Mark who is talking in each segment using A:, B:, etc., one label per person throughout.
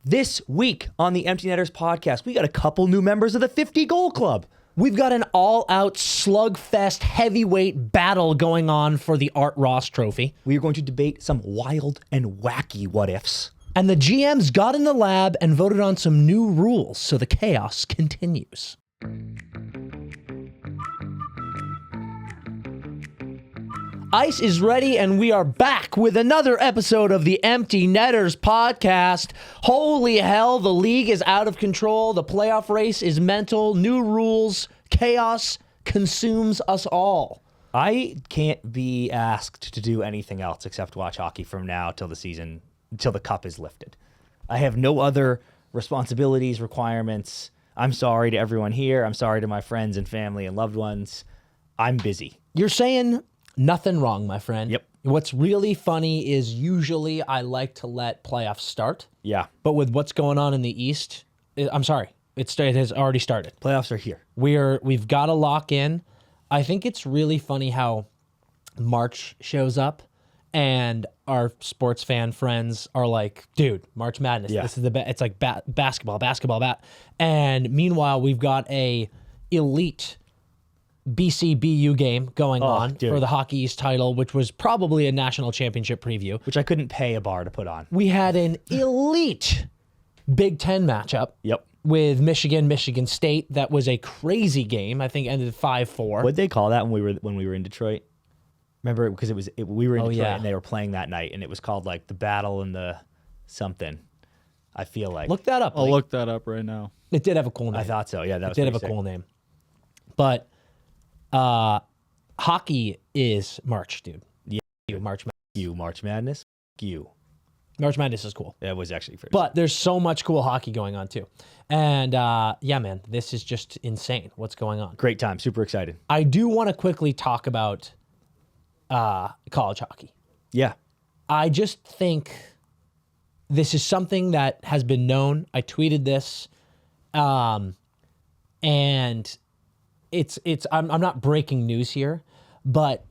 A: This week on the Empty Netters podcast, we got a couple new members of the 50 Goal Club.
B: We've got an all-out slugfest heavyweight battle going on for the Art Ross Trophy.
A: We are going to debate some wild and wacky what-ifs.
B: And the GMs got in the lab and voted on some new rules, so the chaos continues. Ice is ready, and we are back with another episode of the Empty Netters podcast. Holy hell, the league is out of control. The playoff race is mental. New rules. Chaos consumes us all.
A: I can't be asked to do anything else except watch hockey from now till the cup is lifted. I have no other responsibilities, requirements. I'm sorry to everyone here. I'm sorry to my friends and family and loved ones. I'm busy.
B: You're saying nothing wrong, my friend.
A: Yep.
B: What's really funny is usually I like to let playoffs start.
A: Yeah.
B: But with what's going on in the East, I'm sorry, it has already started.
A: Playoffs are here.
B: We've got to lock in. I think it's really funny how March shows up and our sports fan friends are like, dude, March Madness.
A: Yeah.
B: This is it's like basketball. And meanwhile, we've got a elite BCBU game going on for the Hockey East title, which was probably a national championship preview.
A: Which I couldn't pay a bar to put on.
B: We had an elite Big Ten matchup.
A: Yep.
B: With Michigan State. That was a crazy game. I think ended 5-4.
A: What'd they call that when we were in Detroit? Remember, because we were in Detroit
B: yeah.
A: and they were playing that night, and it was called like the Battle and the something. I feel like
B: Look that up.
C: I'll look that up right now.
B: It did have a cool name.
A: I thought so. Yeah, that
B: did have a cool name. But hockey is March, dude.
A: Yeah,
B: March
A: Madness.
B: March Madness is cool.
A: That was actually fair.
B: But there's so much cool hockey going on too. And yeah, man, this is just insane what's going on.
A: Great time. Super excited.
B: I do want to quickly talk about college hockey.
A: Yeah.
B: I just think this is something that has been known. I tweeted this, and I'm not breaking news here, but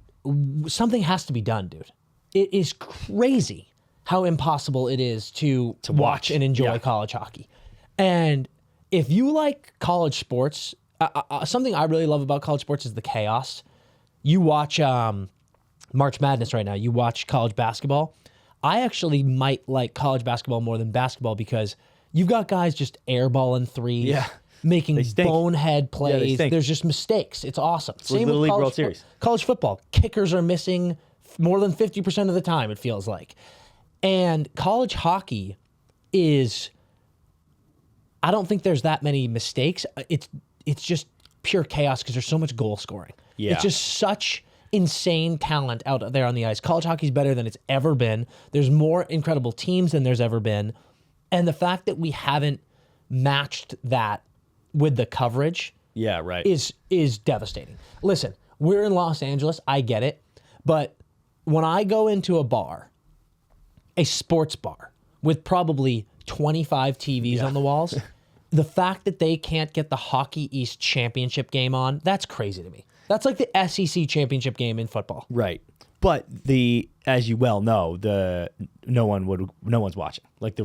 B: something has to be done, dude. It is crazy how impossible it is to watch and enjoy college hockey. And if you like college sports, something I really love about college sports is the chaos. You watch March Madness right now. You watch college basketball. I actually might like college basketball more than basketball because you've got guys just airballing threes.
A: Yeah.
B: Making bonehead plays.
A: Yeah,
B: there's just mistakes. It's awesome.
A: It's Same with League World Series.
B: College football. Kickers are missing more than 50% of the time, it feels like. And college hockey is, I don't think there's that many mistakes. It's just pure chaos because there's so much goal scoring.
A: Yeah.
B: It's just such insane talent out there on the ice. College hockey is better than it's ever been. There's more incredible teams than there's ever been. And the fact that we haven't matched that with the coverage is devastating. Listen, we're in Los Angeles. I get it. But when I go into a bar, a sports bar with probably 25 TVs on the walls, the fact that they can't get the Hockey East championship game on, that's crazy to me. That's like the SEC championship game in football.
A: Right. But as you well know, no one's watching. Like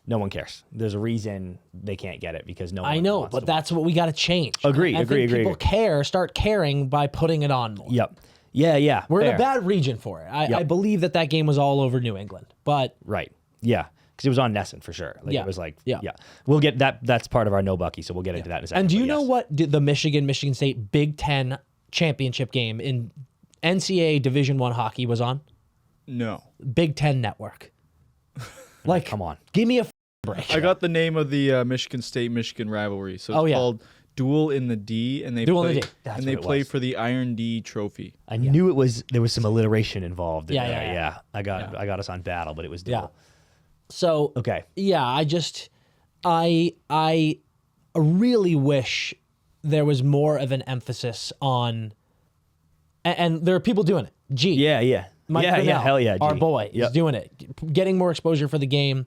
A: no one cares. There's a reason they can't get it because no one.
B: I know, but that's what we got to change.
A: Agree.
B: People start caring by putting it on more.
A: Yep. Yeah.
B: We're in a bad region for it. I believe that game was all over New England, but
A: right. Yeah. Because it was on Nesson for sure. Like,
B: yeah.
A: It was like, yeah. We'll get that. That's part of our no Buckie, so we'll get into that in a second.
B: And do you know what the Michigan State Big Ten championship game in NCAA Division I hockey was on?
C: No.
B: Big Ten Network. Like,
A: come on.
B: Give me a break.
C: I got the name of the Michigan State-Michigan rivalry. So it's called Duel in the D, and they play for the Iron D trophy.
A: I knew there was some alliteration involved.
B: Yeah.
A: I got us on battle, but it was duel.
B: Yeah. So
A: okay.
B: Yeah, I really wish there was more of an emphasis on, and there are people doing it. Mike Grinnell,
A: hell yeah, G.
B: our boy, is doing it, getting more exposure for the game.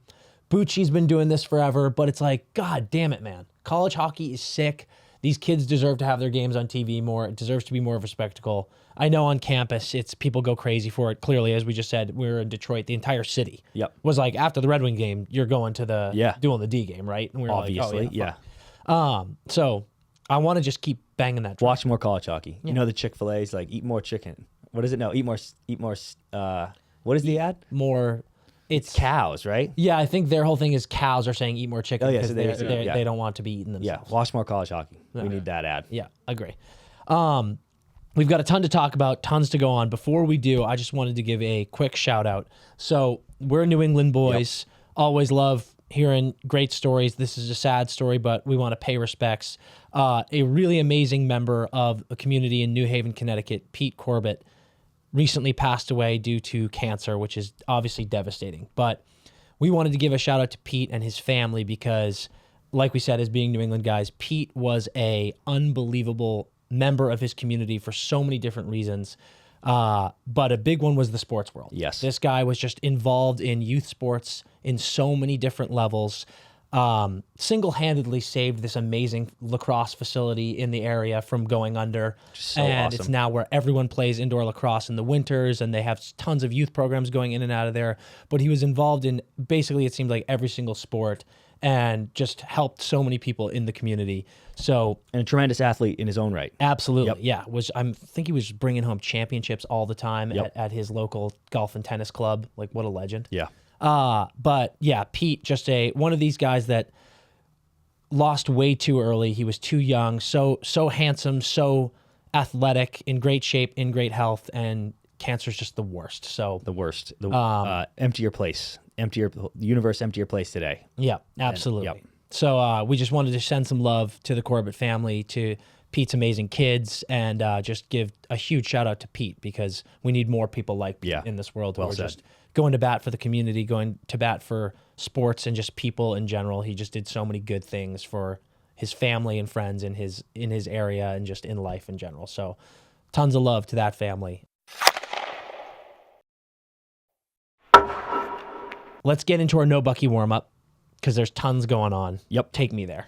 B: Bucci's been doing this forever, but it's like, God damn it, man. College hockey is sick. These kids deserve to have their games on TV more. It deserves to be more of a spectacle. I know on campus, people go crazy for it. Clearly, as we just said, we were in Detroit. The entire city was like, after the Red Wing game, you're going to the doing the D game, right? And we were
A: obviously,
B: like, oh, yeah. So I want to just keep banging that drum.
A: Watch more college hockey. You know the Chick-fil-A's like, eat more chicken. What is it? No, eat more. What is the ad?
B: More.
A: It's cows, right?
B: Yeah, I think their whole thing is cows are saying eat more chicken because
A: so
B: they don't want to be eating themselves.
A: Yeah, watch more college hockey. We need that ad.
B: Yeah, agree. We've got a ton to talk about, tons to go on. Before we do, I just wanted to give a quick shout out. So we're New England boys. Always love hearing great stories. This is a sad story, but we want to pay respects. A really amazing member of a community in New Haven, Connecticut, Pete Corbett, recently passed away due to cancer, which is obviously devastating. But we wanted to give a shout out to Pete and his family because, like we said, as being New England guys, Pete was a unbelievable member of his community for so many different reasons. But a big one was the sports world.
A: Yes.
B: This guy was just involved in youth sports in so many different levels. Single-handedly saved this amazing lacrosse facility in the area from going under.
A: So
B: and
A: awesome.
B: It's now where everyone plays indoor lacrosse in the winters, and they have tons of youth programs going in and out of there. But he was involved in basically, it seemed like, every single sport and just helped so many people in the community. So,
A: and a tremendous athlete in his own right.
B: Absolutely, yeah. I think he was bringing home championships all the time at his local golf and tennis club. Like, what a legend.
A: Yeah.
B: But yeah, Pete, just one of these guys that lost way too early. He was too young, so handsome, so athletic, in great shape, in great health, and cancer's just the worst. So
A: the worst. Empty your place. Universe, empty your place today.
B: Yeah, absolutely. So we just wanted to send some love to the Corbett family, to Pete's amazing kids, and just give a huge shout out to Pete because we need more people like Pete in this world who are just going to bat for the community, going to bat for sports and just people in general. He just did so many good things for his family and friends in his area and just in life in general. So tons of love to that family. Let's get into our No Buckie Warm Up because there's tons going on.
A: Yep.
B: Take me there.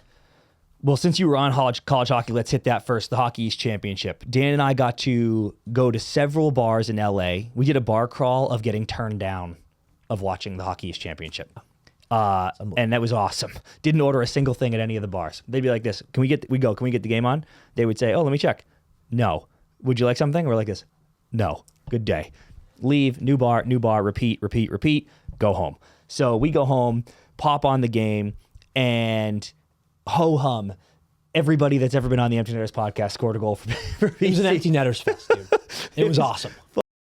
A: Well, since you were on college hockey, let's hit that first, the Hockey East Championship. Dan and I got to go to several bars in LA. We did a bar crawl of getting turned down of watching the Hockey East Championship. And that was awesome. Didn't order a single thing at any of the bars. They'd be like this, can we get the game on? They would say, oh, let me check. No. Would you like something? We're like this. No. Good day. Leave, new bar, repeat, go home. So we go home, pop on the game, and ho-hum. Everybody that's ever been on the Empty Netters podcast scored a goal for BC.
B: It was an Empty Netters fest, dude. It was awesome.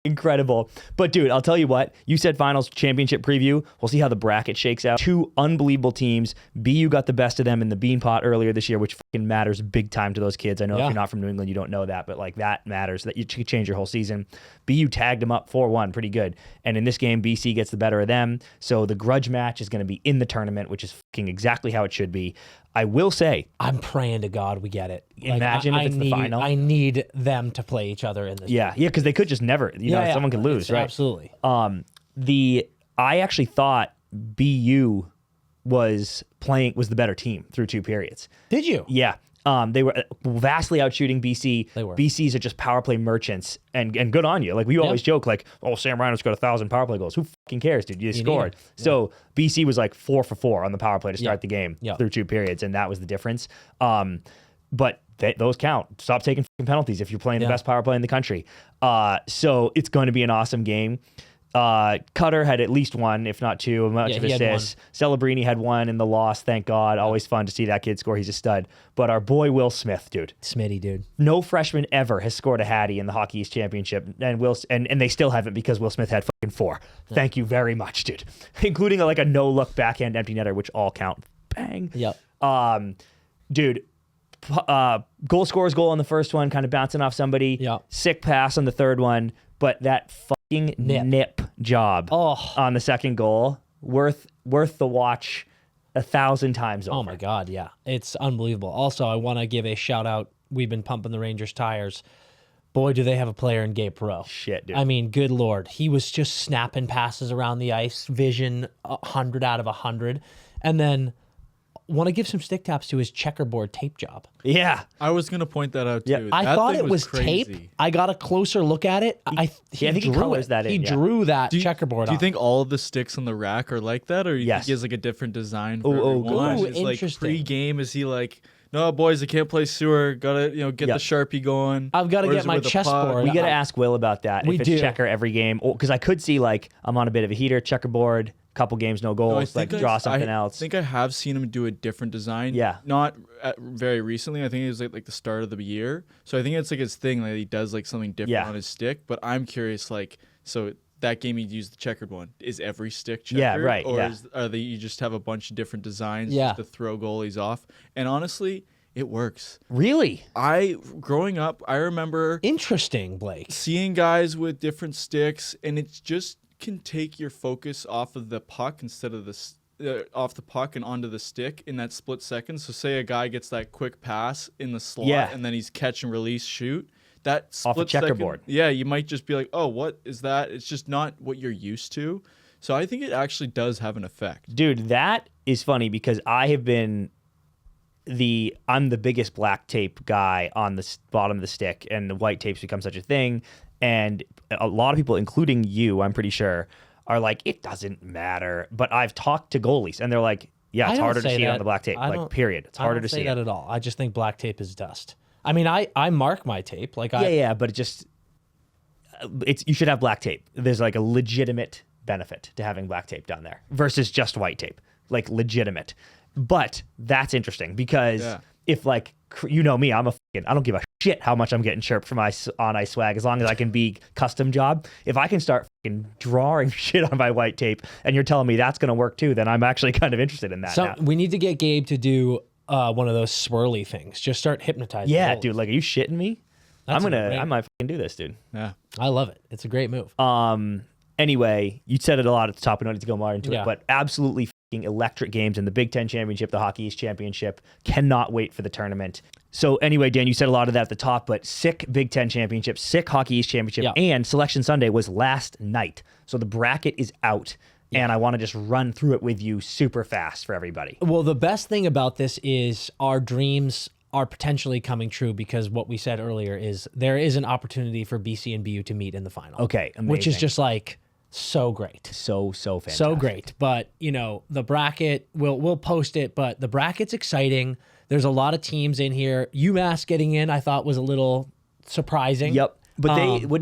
A: Incredible. But, dude, I'll tell you what. You said finals championship preview. We'll see how the bracket shakes out. Two unbelievable teams. BU got the best of them in the Bean Pot earlier this year, which fucking matters big time to those kids. I know if you're not from New England, you don't know that, but, like, that matters. That you could change your whole season. BU tagged them up 4-1. Pretty good. And in this game, BC gets the better of them. So the grudge match is going to be in the tournament, which is fucking exactly how it should be. I will say,
B: I'm praying to God we get it.
A: Imagine if it's the final.
B: I need them to play each other in this.
A: Yeah, because they could just never. Someone could lose, right?
B: Absolutely.
A: I actually thought BU was the better team through two periods.
B: Did you?
A: Yeah. They were vastly outshooting BC.
B: They were.
A: BC's are just power play merchants, and good on you. Like, we always joke, like, oh, Sam Reinhardt's got 1,000 power play goals. Who fucking cares, dude? You scored. So BC was like 4 for 4 on the power play to start the game through two periods, and that was the difference. But those count. Stop taking fucking penalties if you're playing the best power play in the country. So it's going to be an awesome game. Cutter had at least one, if not two, much of assists. Celebrini had one in the loss, thank God. Always fun to see that kid score. He's a stud. But our boy Will Smith, dude.
B: Smitty, dude.
A: No freshman ever has scored a hattie in the Hockey East Championship. And they still haven't because Will Smith had fucking 4. Yeah. Thank you very much, dude. Including like a no-look backhand empty netter, which all count. Bang.
B: Yep.
A: Dude, goal scorer's goal on the first one, kind of bouncing off somebody.
B: Yep.
A: Sick pass on the third one. But that fucking nip job on the second goal, worth the watch 1,000 times over.
B: Oh my God, yeah. It's unbelievable. Also, I want to give a shout out. We've been pumping the Rangers tires. Boy, do they have a player in Gabe Perreault.
A: Shit, dude.
B: I mean, good Lord. He was just snapping passes around the ice, vision 100 out of 100. And then Want to give some stick taps to his checkerboard tape job.
A: Yeah.
C: I was going to point that out, too.
A: Yeah.
B: I thought it was
C: crazy.
B: tape. I got a closer look at it. I think he
A: colors that in.
B: He drew that checkerboard
C: Do you think all of the sticks on the rack are like that? Or you think he has like a different design for everyone?
B: Ooh,
C: Is like
B: interesting.
C: pre-game, is he like, no, boys, I can't play sewer. Gotta, get the Sharpie going.
B: I've got to get my chessboard.
A: We got to ask Will about that.
B: We
A: if it's
B: do.
A: checker every game. Because I could see, like, I'm on a bit of a heater, checkerboard, couple games, no goals, draw something else.
C: I think I have seen him do a different design.
A: Yeah.
C: Not very recently. I think it was like the start of the year. So I think it's like his thing. Like he does like something different on his stick. But I'm curious, like, so that game he used the checkered one. Is every stick checkered?
A: Yeah, right.
C: Or you just have a bunch of different designs just to throw goalies off? And honestly, it works.
A: Really?
C: Growing up, I remember
B: Interesting, Blake.
C: seeing guys with different sticks, and it just can take your focus off of the puck instead of off the puck and onto the stick in that split second. So say a guy gets that quick pass in the slot, and then he's catch and release, shoot. That split
A: off a checkerboard.
C: Second, you might just be like, oh, what is that? It's just not what you're used to. So I think it actually does have an effect.
A: Dude, that is funny because I have been I'm the biggest black tape guy on the bottom of the stick, and the white tape's become such a thing. And a lot of people, including you, I'm pretty sure, are like, it doesn't matter. But I've talked to goalies, and they're like, yeah, it's harder to see it on the black tape. Like, period. It's harder to see it.
B: I don't say that at all. I just think black tape is dust. I mean, I mark my tape. Like
A: but it just, you should have black tape. There's like a legitimate benefit to having black tape down there versus just white tape. Like, legitimate. But that's interesting because if, like, you know me, I don't give a shit how much I'm getting chirped for my on ice swag as long as I can be custom job. If I can start drawing shit on my white tape and you're telling me that's going to work too, then I'm actually kind of interested in that now.
B: We need to get Gabe to do one of those swirly things. Just start hypnotizing.
A: Yeah, dude. Like, are you shitting me? I might do this, dude.
C: Yeah.
B: I love it. It's a great move.
A: Anyway, you said it a lot at the top. We don't need to go more into it, but absolutely electric games in the Big Ten Championship, the Hockey East Championship. Cannot wait for the tournament. So anyway, Dan, you said a lot of that at the top, but sick Big Ten Championship, sick Hockey East Championship, and Selection Sunday was last night. So the bracket is out, and I want to just run through it with you super fast for everybody.
B: Well, the best thing about this is our dreams are potentially coming true because what we said earlier is there is an opportunity for BC and BU to meet in the final.
A: Okay, amazing.
B: Which is just like so great.
A: So fantastic.
B: So great. But, the bracket, we'll post it, but the bracket's exciting. There's a lot of teams in here. UMass getting in, I thought, was a little surprising.
A: Yep. But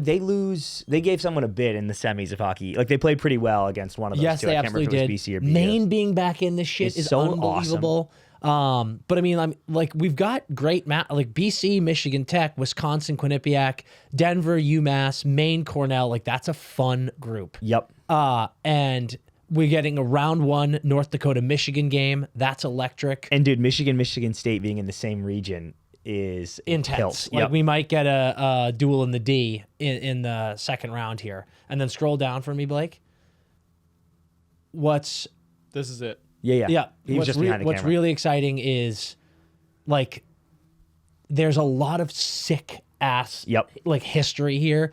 A: they lose? They gave someone a bid in the semis of hockey. Like, they played pretty well against one of those two.
B: Yes, they absolutely did.
A: BC or BU.
B: Maine being back in this shit is
A: so
B: unbelievable. Awesome. But I mean, we've got great like BC, Michigan Tech, Wisconsin, Quinnipiac, Denver, UMass, Maine, Cornell. Like, that's a fun group.
A: Yep.
B: And we're getting a round one North Dakota, Michigan game. That's electric.
A: And dude, Michigan State being in the same region is
B: intense. Like, we might get a duel in the D in the second round here. And then scroll down for me, Blake.
C: This is it.
A: Yeah. He was just behind the camera.
B: What's really exciting is, like, there's a lot of sick ass like history here.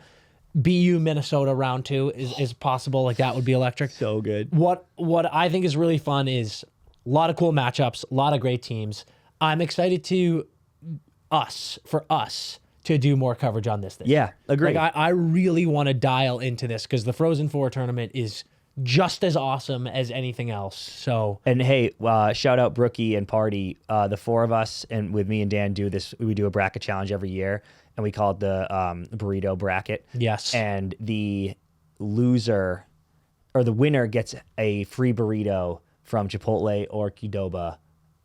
B: BU Minnesota round 2 is possible. Like, that would be electric.
A: So good.
B: What I think is really fun is a lot of cool matchups, a lot of great teams. I'm excited for us to do more coverage on this thing.
A: Yeah, agree.
B: Like, I really want to dial into this because the Frozen Four tournament is just as awesome as anything else. So,
A: and hey, shout out Brookie and Party. The four of us and with me and Dan do this. We do a bracket challenge every year, and we call it the burrito bracket.
B: Yes.
A: And the loser or the winner gets a free burrito from Chipotle or Qdoba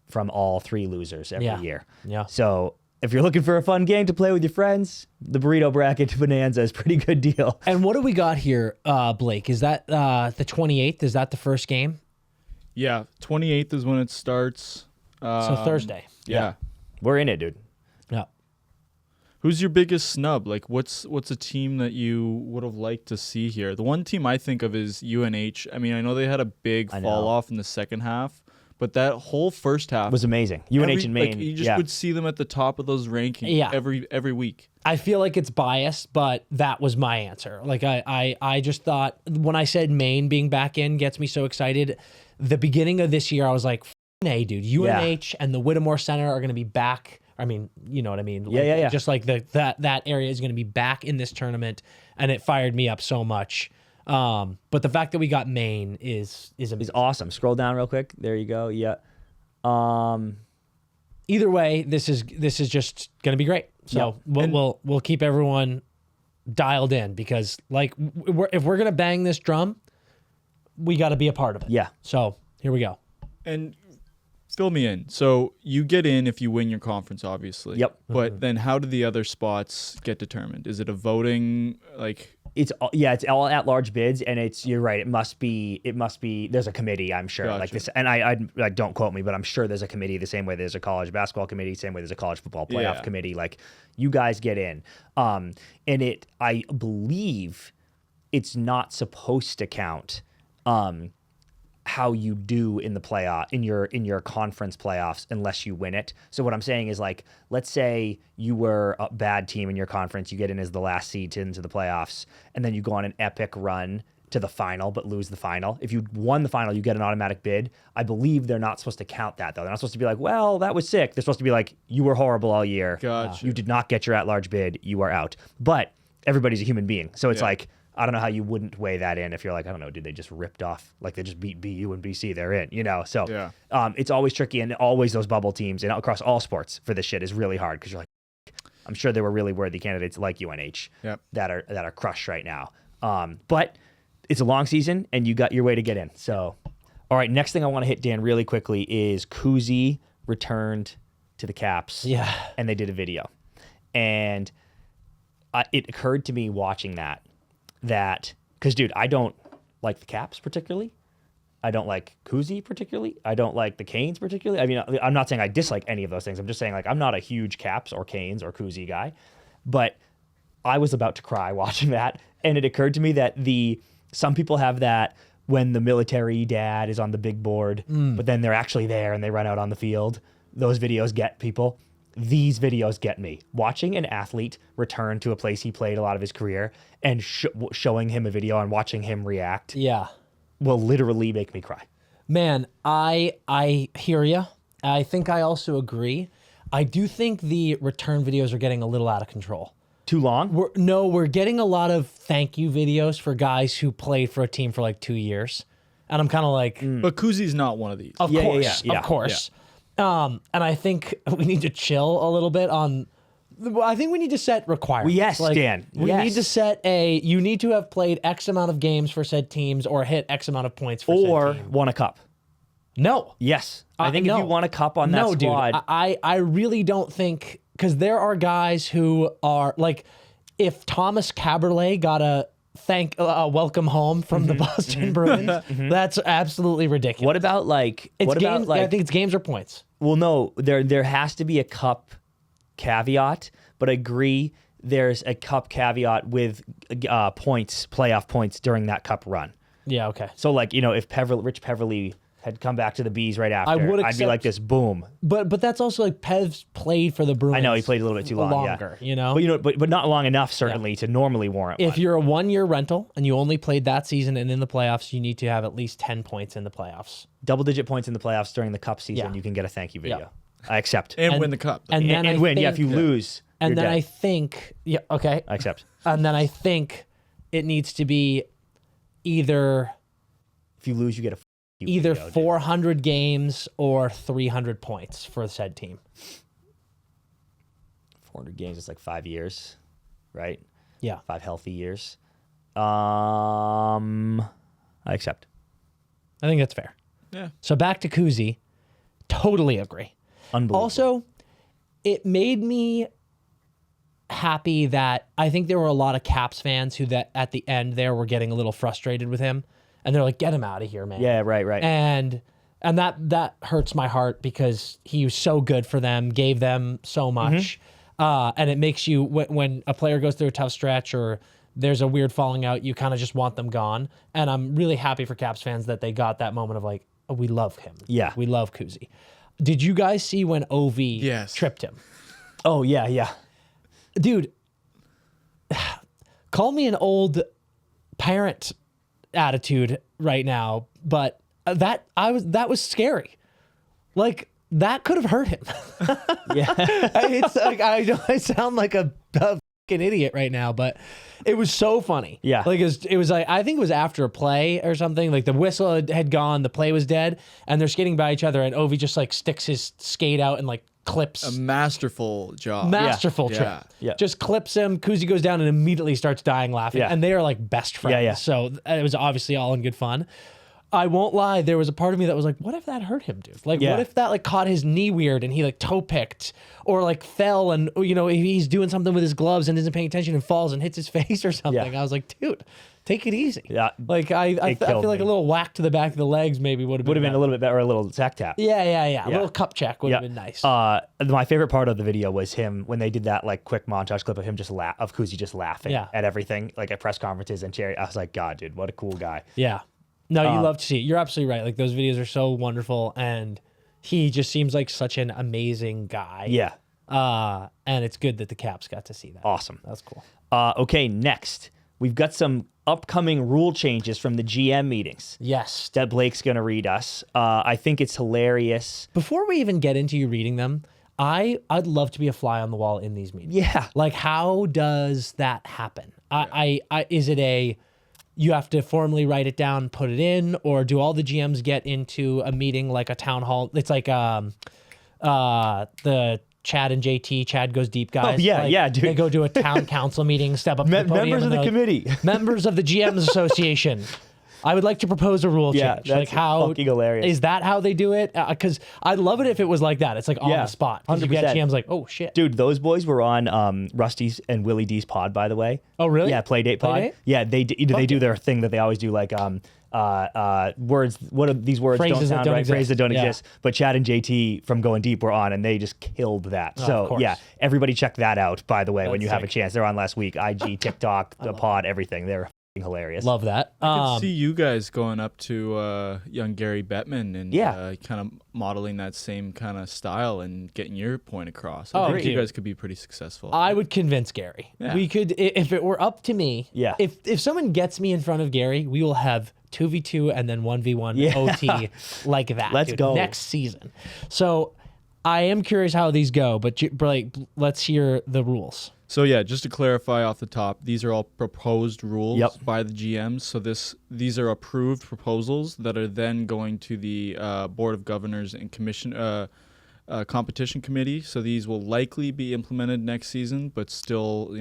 A: from all three losers every year.
B: Yeah.
A: So if you're looking for a fun game to play with your friends, the burrito bracket bonanza is a pretty good deal.
B: And what do we got here, Blake? Is that the 28th? Is that the first game?
C: Yeah, 28th is when it starts.
B: So Thursday.
C: Yeah.
A: We're in it, dude.
B: Yeah.
C: Who's your biggest snub? Like, what's a team that you would have liked to see here? The one team I think of is UNH. I mean, I know they had a big fall off in the second half, but that whole first half
A: was amazing. UNH and Maine.
C: Like, you just would see them at the top of those rankings every week.
B: I feel like it's biased, but that was my answer. Like, I just thought when I said Maine being back in gets me so excited. The beginning of this year, I was like, dude. UNH and the Whittemore Center are going to be back. I mean, you know what I mean? Like,
A: Yeah.
B: Just like that area is going to be back in this tournament, and it fired me up so much. But the fact that we got Maine is
A: awesome. Scroll down real quick. There you go. Yeah.
B: Either way, this is just going to be great. So we'll keep everyone dialed in, because like if we're going to bang this drum, we got to be a part of it.
A: Yeah.
B: So here we go.
C: And fill me in. So you get in if you win your conference, obviously.
A: Yep.
C: But then how do the other spots get determined? Is it a voting, like?
A: It's all at large bids, and you're right. It must be. There's a committee, I'm sure,
C: Gotcha.
A: like this. And I don't quote me, but I'm sure there's a committee the same way there's a college basketball committee, same way there's a college football playoff committee. Like, you guys get in, and I believe it's not supposed to count how you do in the playoff in your conference playoffs unless you win it. So what I'm saying is, like, let's say you were a bad team in your conference, you get in as the last seed into the playoffs, and then you go on an epic run to the final but lose the final. If you won the final, you get an automatic bid. I believe they're not supposed to count that, though. They're not supposed to be like, well, that was sick. They're supposed to be like, you were horrible all year.
C: Gotcha.
A: You did not get your at-large bid. You are out. But everybody's a human being. So it's like, I don't know how you wouldn't weigh that in if you're like, I don't know, dude, they just ripped off, like they just beat BU and BC, they're in, you know? So it's always tricky, and always those bubble teams, and across all sports for this shit is really hard, because you're like, I'm sure there were really worthy candidates like UNH that are crushed right now. But it's a long season, and you got your way to get in. So, all right, next thing I want to hit, Dan, really quickly is Kuzi returned to the Caps.
B: Yeah.
A: And they did a video. And it occurred to me watching that, because, dude, I don't like the Caps particularly. I don't like Kuzi particularly. I don't like the Canes particularly. I mean, I'm not saying I dislike any of those things. I'm just saying, like, I'm not a huge Caps or Canes or Kuzi guy. But I was about to cry watching that. And it occurred to me that some people have that when the military dad is on the big board, but then they're actually there and they run out on the field. Those videos get people. These videos get me. Watching an athlete return to a place he played a lot of his career and showing him a video and watching him react will literally make me cry.
B: Man, I hear you. I think I also agree. I do think the return videos are getting a little out of control.
A: Too long?
B: We're getting a lot of thank you videos for guys who played for a team for like 2 years. And I'm kind of like...
C: But Kuzi's not one of these.
B: Of course. And I think we need to chill a little bit on... I think we need to set requirements.
A: Yes, Dan.
B: We need to set you need to have played X amount of games for said teams or hit X amount of points for said team.
A: Won a cup.
B: No.
A: Yes. I think if you won a cup on that squad...
B: Dude, I really don't think... Because there are guys who are... Like, if Thomas Caberlet got a welcome home from the Boston Bruins, that's absolutely ridiculous.
A: What about, like...
B: I think it's games or points.
A: Well, no. There has to be a cup caveat, but I agree there's a cup caveat with points, playoff points during that cup run.
B: Yeah, okay.
A: So, like, you know, if Rich Peverly had come back to the Bees right after, I'd be like this, boom.
B: But that's also like Pev's played for the Bruins.
A: I know he played a little bit too long,
B: longer, you know.
A: But not long enough certainly to normally warrant.
B: If you're a 1 year rental and you only played that season and in the playoffs, you need to have at least 10 points in the playoffs.
A: Double-digit points in the playoffs during the cup season, you can get a thank you video.
B: Yeah.
A: I accept.
C: And win the cup.
A: And win. If you lose,
B: and
A: you're
B: then
A: dead.
B: I think, okay.
A: I accept.
B: And then I think it needs to be either
A: if you lose, you get a
B: either
A: video,
B: 400 games or 300 points for said team.
A: 400 games, it's like 5 years, right?
B: Yeah.
A: 5 healthy years. I accept.
B: I think that's fair.
C: Yeah.
B: So back to Kuzi. Totally agree.
A: Unbelievable.
B: Also, it made me happy that I think there were a lot of Caps fans who that at the end there were getting a little frustrated with him. And they're like, get him out of here, man.
A: Yeah, right.
B: And that hurts my heart because he was so good for them, gave them so much. And it makes you, when a player goes through a tough stretch or there's a weird falling out, you kind of just want them gone. And I'm really happy for Caps fans that they got that moment of like, oh, we love him.
A: Yeah.
B: We love Kuzi. Did you guys see when Ovi tripped him?
A: Oh, yeah.
B: Dude, call me an old parent attitude right now, but that was scary. Like, that could have hurt him.
A: Yeah.
B: It's like, I know I sound like a fucking idiot right now, but it was so funny.
A: Yeah.
B: Like, it was like, I think it was after a play or something. Like, the whistle had gone, the play was dead, and they're skating by each other, and Ovi just, like, sticks his skate out and, like, clips.
C: A masterful job.
B: Masterful trick.
A: Yeah.
B: Just clips him. Kuzi goes down and immediately starts dying laughing.
A: Yeah.
B: And they are like best friends.
A: Yeah.
B: So it was obviously all in good fun. I won't lie. There was a part of me that was like, what if that hurt him, dude? Like,
A: Yeah.
B: what if that like caught his knee weird and he like toe picked or like fell and, you know, he's doing something with his gloves and isn't paying attention and falls and hits his face or something.
A: Yeah.
B: I was like, dude, take it easy.
A: Yeah.
B: Like I feel
A: killed
B: like
A: me.
B: a little whack to the back of the legs maybe would have been
A: a little bit better, or a little sack tap.
B: Yeah. A little cup check would have been nice.
A: My favorite part of the video was him when they did that like quick montage clip of him just of Kuzi just laughing at everything, like at press conferences and Cherry. I was like, God, dude, what a cool guy.
B: Yeah. No, you love to see it. You're absolutely right. Like, those videos are so wonderful, and he just seems like such an amazing guy.
A: Yeah.
B: And it's good that the Caps got to see that.
A: Awesome.
B: That's cool.
A: Okay, next we've got some upcoming rule changes from the GM meetings
B: Yes.
A: that Blake's gonna read us. I think it's hilarious.
B: Before we even get into you reading them, I'd love to be a fly on the wall in these meetings.
A: Yeah.
B: Like, how does that happen? Is it you have to formally write it down, put it in, or do all the GMs get into a meeting like a town hall? It's like the Chad and JT, Chad Goes Deep guys.
A: Oh, yeah,
B: Like,
A: yeah, dude.
B: They go to a town council meeting, step up to the podium.
A: Members of
B: and
A: the
B: they're like,
A: committee.
B: members of the GMs Association. I would like to propose a rule
A: Yeah,
B: change.
A: that's
B: Like, how
A: fucking hilarious.
B: is that how they do it? Because I'd love it if it was like that. It's like on the spot. 'Cause you get
A: 100%.
B: GMs like, oh shit.
A: Dude, those boys were on Rusty's and Willie D's pod, by the way.
B: Oh, really?
A: Yeah, Playdate pod.
B: Playdate?
A: Yeah, they do their thing that they always do, like words. What are these words?
B: Phrases
A: don't
B: that
A: sound
B: don't
A: right.
B: exist.
A: Phrases that don't
B: Yeah.
A: exist. But Chad and JT from Going Deep were on, and they just killed that.
B: of
A: So
B: course.
A: yeah, everybody check that out. By the way, when
B: That's
A: you have a
B: sick.
A: chance, they're on last week. IG, TikTok, the pod, everything. They're fucking hilarious.
B: Love that.
C: I could see you guys going up to young Gary Bettman and kind of modeling that same kind of style and getting your point across. I think
B: dude.
C: you guys could be pretty successful.
B: I would convince Gary.
C: Yeah.
B: We could, if it were up to me.
A: Yeah.
B: If someone gets me in front of Gary, we will have 2v2 and then 1v1
A: Yeah.
B: OT like that.
A: Let's
B: dude,
A: go.
B: next season. So I am curious how these go, but Blake, let's hear the rules.
C: So yeah, just to clarify off the top, these are all proposed rules
A: Yep.
C: by the GMs. So these are approved proposals that are then going to the Board of Governors and Competition Committee. So these will likely be implemented next season, but still,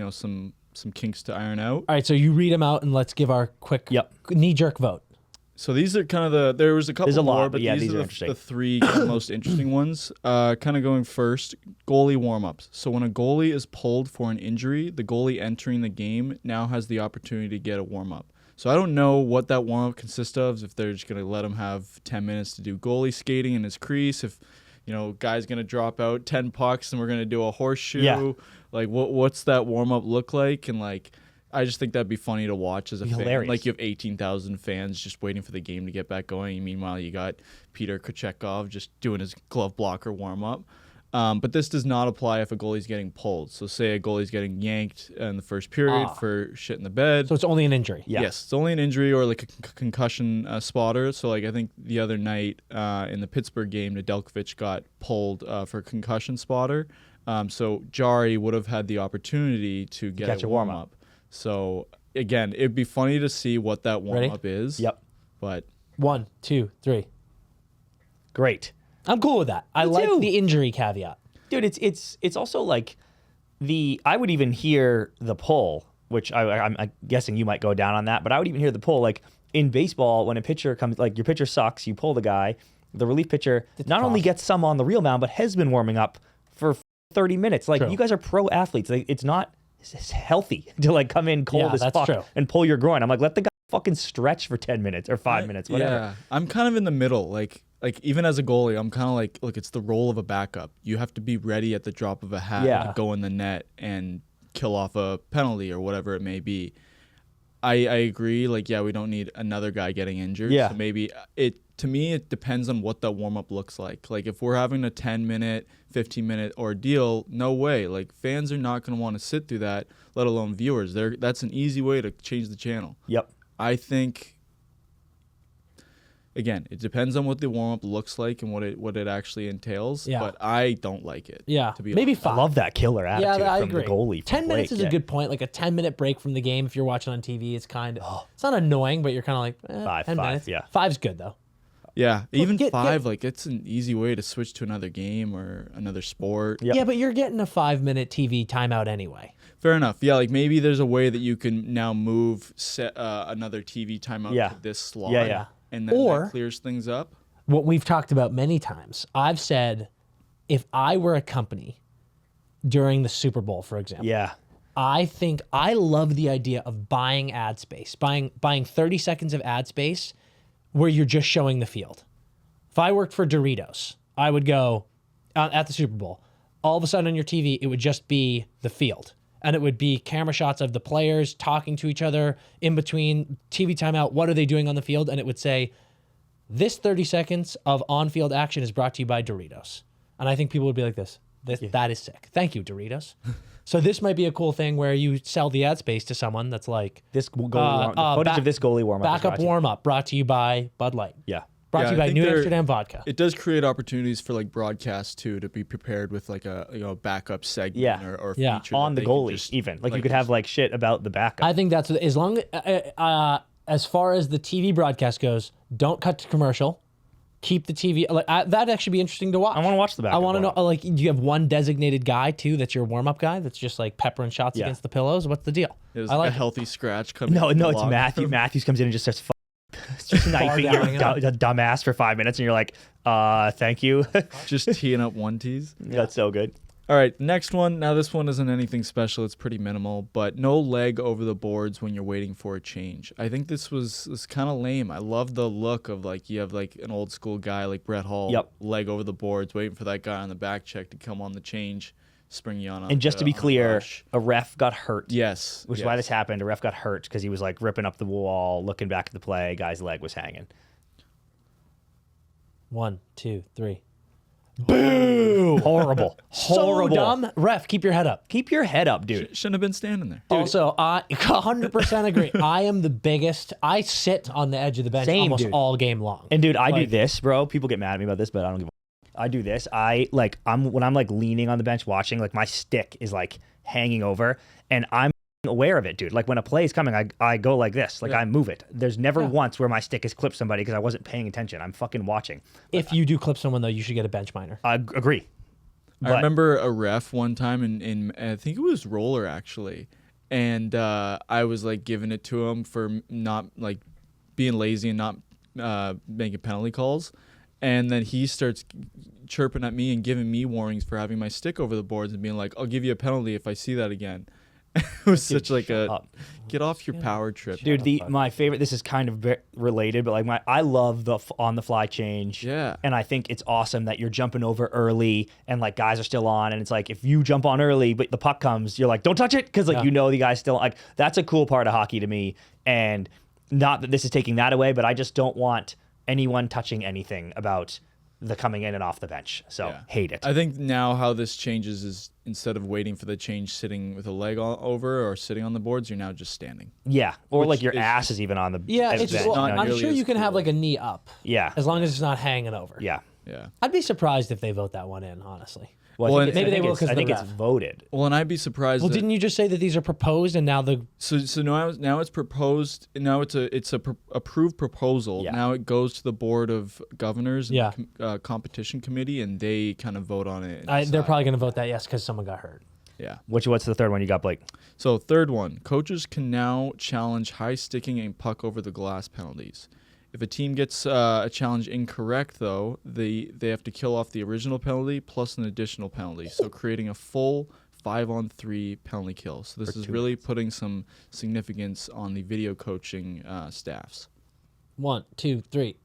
C: some kinks to iron out.
B: All right, so you read them out and let's give our quick knee-jerk vote.
C: So these are kind of there was a couple
A: There's a
C: more,
A: lot,
C: but
A: but yeah,
C: these
A: these
C: are
A: are
C: the
A: interesting.
C: three kind of most interesting ones. Kind of going first, goalie warm-ups. So when a goalie is pulled for an injury, the goalie entering the game now has the opportunity to get a warm-up. So I don't know what that warm-up consists of, if they're just going to let him have 10 minutes to do goalie skating in his crease, if guy's going to drop out 10 pucks and we're going to do a horseshoe.
A: Yeah.
C: Like what's that warm-up look like? And like I just think that'd be funny to watch as a fan.
A: Hilarious.
C: Like you have 18,000 fans just waiting for the game to get back going. Meanwhile, you got Peter Kochekov just doing his glove blocker warm up. But this does not apply if a goalie's getting pulled. So say a goalie's getting yanked in the first period for shit in the bed.
B: So it's only an injury.
A: Yeah.
C: Yes, it's only an injury or like a concussion spotter. So like I think the other night in the Pittsburgh game, Nedeljkovic got pulled for a concussion spotter. So Jari would have had the opportunity to get
A: Catch
C: a
A: a
C: warm
A: warm-up.
C: up. So again, it'd be funny to see what that warm
B: Ready?
C: up is.
A: Yep.
C: But
B: 1, 2, 3.
A: Great.
B: I'm cool with that. I like
A: too.
B: the injury caveat.
A: Dude, it's also like I would even hear the pull, which I'm guessing you might go down on that, but I would even hear the pull. Like in baseball, when a pitcher comes, like your pitcher sucks, you pull the guy, the relief pitcher not only gets some on the real mound, but has been warming up for 30 minutes. Like
B: True.
A: you guys are pro athletes. Like, it's healthy to like come in cold
B: Yeah,
A: as
B: that's
A: fuck
B: true.
A: and pull your groin. I'm like, let the guy fucking stretch for 10 minutes or 5 minutes, whatever.
C: yeah, I'm kind of in the middle. Like even as a goalie, I'm kind of like, look, it's the role of a backup. You have to be ready at the drop of a hat
A: Yeah.
C: to go in the net and kill off a penalty or whatever it may be. I agree. Like, yeah, we don't need another guy getting injured.
A: Yeah.
C: So maybe to me, it depends on what that warm up looks like. Like if we're having a 10-minute, 15-minute ordeal, no way. Like fans are not going to want to sit through that, let alone viewers. That's an easy way to change the channel.
A: Yep.
C: I think again, it depends on what the warm up looks like and what it actually entails.
B: Yeah.
C: But I don't like it.
B: Yeah,
C: to be
B: maybe
C: honest.
B: 5.
A: I love that killer attitude
B: I
A: from
B: agree.
A: the goalie.
B: 10 minutes is
A: Blake.
B: a good point. Like a 10-minute break from the game if you're watching on TV. It's it's not annoying, but you're kind of like 10
A: 5,
B: minutes.
A: yeah.
B: 5's good though.
C: Yeah, even
B: get-
C: 5, like it's an easy way to switch to another game or another sport.
A: Yep.
B: Yeah, but you're getting a 5-minute TV timeout anyway.
C: Fair enough. Yeah, like maybe there's a way that you can now move another TV timeout
A: Yeah.
C: to this slot.
A: Yeah.
C: And then
B: Or-
C: that clears things up.
B: What we've talked about many times. I've said, if I were a company during the Super Bowl, for example,
A: Yeah.
B: I think I love the idea of buying ad space, buying 30 seconds of ad space where you're just showing the field. If I worked for Doritos, I would go at the Super Bowl. All of a sudden on your TV, it would just be the field. And it would be camera shots of the players talking to each other in between TV timeout. What are they doing on the field? And it would say, this 30 seconds of on-field action is brought to you by Doritos. And I think people would be like this. That is sick. Thank you, Doritos. So this might be a cool thing where you sell the ad space to someone that's like,
A: This goalie footage of this goalie warm up.
B: backup warm up brought to you by Bud Light.
A: Yeah.
B: Brought to you
C: I
B: by
C: think
B: New Amsterdam Vodka.
C: It does create opportunities for like broadcast too to be prepared with like a backup segment
A: Yeah.
C: or
B: Yeah.
C: feature
A: On
C: that
A: the
C: they can
A: goalie,
C: just,
A: even like you could have like shit about the backup.
B: I think that's as long as far as the TV broadcast goes, don't cut to commercial. Keep the TV like that'd actually be interesting to watch.
A: I want to watch the backup.
B: I want to know
A: warm-up.
B: like do you have one designated guy too that's your warm up guy that's just like peppering shots
A: Yeah.
B: against the pillows? What's the deal?
C: There's
B: I
C: like
B: like
C: a
B: it.
C: healthy scratch coming.
A: No,
C: from the
A: it's
C: locker
A: Matthew.
C: room.
A: Matthews comes in and just starts just sniping your
B: downing him.
A: dumbass for 5 minutes, and you're like, thank you.
C: Just teeing up one tees.
A: That's so good.
C: All right, next one. Now this one isn't anything special. It's pretty minimal, but no leg over the boards when you're waiting for a change. I think this was kind of lame. I love the look of like you have like an old school guy like Brett Hall,
A: Yep.
C: leg over the boards, waiting for that guy on the back check to come on the change, spring you on.
A: And just to be
C: on a
A: clear,
C: rush.
A: a ref got hurt.
C: Yes,
A: Which is why this happened. A ref got hurt because he was like ripping up the wall, looking back at the play. Guy's leg was hanging.
B: 1, 2, 3.
A: Boo! Horrible. Horrible.
B: So dumb. Ref, keep your head up.
A: Keep your head up, dude.
C: Shouldn't have been standing there.
B: Also, I 100% agree. I am the biggest. I sit on the edge of the bench
A: Same,
B: almost
A: dude.
B: all game long.
A: And dude, I do
B: Like-
A: this, bro. People get mad at me about this, but I don't give a I do this. When I'm like leaning on the bench watching, like my stick is like hanging over and I'm aware of it, dude. Like when a play is coming, I go like this. Like I move it. There's never once where my stick has clipped somebody because I wasn't paying attention. I'm fucking watching.
B: If you do clip someone, though, you should get a bench minor.
A: I agree.
C: I remember a ref one time in I think it was roller actually, and I was like giving it to him for not like being lazy and not making penalty calls, and then he starts chirping at me and giving me warnings for having my stick over the boards and being like, "I'll give you a penalty if I see that again." It was such like a
A: up.
C: get off your power trip,
A: Dude, my favorite. This is kind of related, but like I love the on the fly change.
C: Yeah.
A: and I think it's awesome that you're jumping over early and like guys are still on, and it's like if you jump on early but the puck comes, you're like don't touch it because like you know the guy's still like that's a cool part of hockey to me. And not that this is taking that away, but I just don't want anyone touching anything about the coming in and off the bench. So
C: Yeah.
A: hate it.
C: I think now how this changes is instead of waiting for the change sitting with a leg over or sitting on the boards, you're now just standing.
A: Yeah, or
C: Which
A: like your
C: is-
A: ass is even on the
B: Yeah,
A: bench.
B: it's
C: not
B: I'm
C: nearly
B: sure
C: as
B: you can have
C: cool.
B: like a knee up.
A: Yeah,
B: As long as it's not hanging over.
A: yeah.
C: Yeah.
B: I'd be surprised if they vote that one in, honestly.
A: Well,
C: Well,
A: I think
B: maybe they will
A: it's,
B: 'cause
A: I
B: of
A: think
B: the
A: it's
B: ref.
A: voted.
C: Well, and I'd be surprised.
B: Well,
C: that-
B: didn't you just say that these are proposed and now the
C: So now it's proposed. Now it's a approved proposal.
A: Yeah.
C: Now it goes to the board of governors and
B: Yeah.
C: competition committee, and they kind of vote on it. and
B: they're
C: decide.
B: probably going to vote that yes because someone got hurt.
C: Yeah.
A: What's the third one you got, Blake?
C: So third one, coaches can now challenge high sticking and puck over the glass penalties. If a team gets a challenge incorrect, though, they have to kill off the original penalty plus an additional penalty, so creating a full 5-on-3 penalty kill. So this is really putting some significance on the video coaching staffs.
B: 1, 2, 3.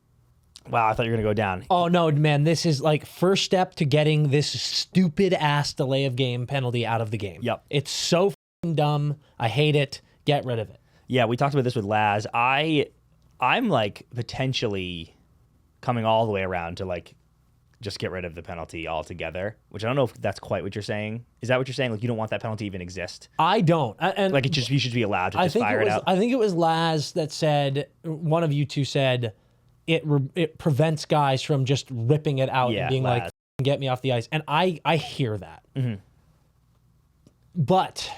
A: Wow, I thought you were gonna go down.
B: Oh no, man! This is like first step to getting this stupid ass delay of game penalty out of the game.
A: Yep.
B: It's so f***ing dumb. I hate it. Get rid of it.
A: Yeah, we talked about this with Laz. I'm like potentially coming all the way around to like just get rid of the penalty altogether, which I don't know if that's quite what you're saying. Is that what you're saying? Like you don't want that penalty to even exist?
B: I don't. And
A: Like you should be allowed to
B: I
A: just
B: think
A: fire
B: it
A: it
B: was.
A: out.
B: I think it was Laz that said. One of you two said, it prevents guys from just ripping it out and being like,
A: lads.
B: get me off the ice. And I hear that. But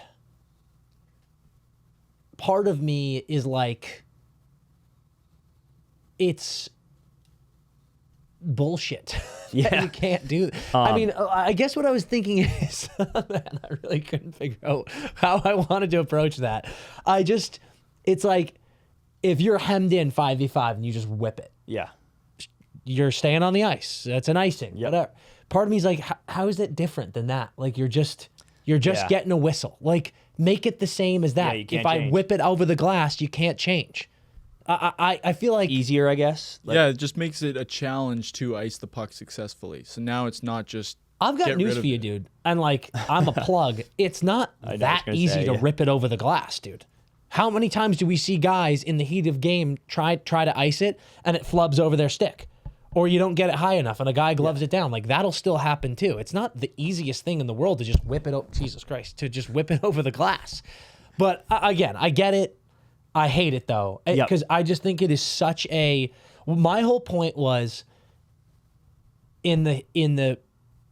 B: part of me is like, it's bullshit.
A: Yeah.
B: You can't do that. I mean, I guess what I was thinking is, man, I really couldn't figure out how I wanted to approach that. It's like, if you're hemmed in 5v5 and you just whip it,
A: Yeah.
B: you're staying on the ice. That's an icing. Whatever. Part of me is like, how is it different than that? Like, you're just getting a whistle. Like, make it the same as that.
A: Yeah, you can't
B: if I
A: change.
B: whip it over the glass, you can't change. I feel like
A: Easier, I guess. Like,
C: yeah, it just makes it a challenge to ice the puck successfully. So now it's not just.
B: I've got
C: get
B: news
C: rid
B: for
C: of
B: you,
C: it.
B: dude. And like, I'm a plug. It's not
A: I know what
B: that
A: you're gonna
B: easy
A: say,
B: to
A: yeah.
B: rip it over the glass, dude. How many times do we see guys in the heat of game try to ice it and it flubs over their stick? Or you don't get it high enough and a guy gloves it down. Like, that'll still happen too. It's not the easiest thing in the world to just whip it Jesus Christ, to just whip it over the glass. But again, I get it. I hate it though.
A: Yep.
B: Because I just think it is such a... My whole point was, in the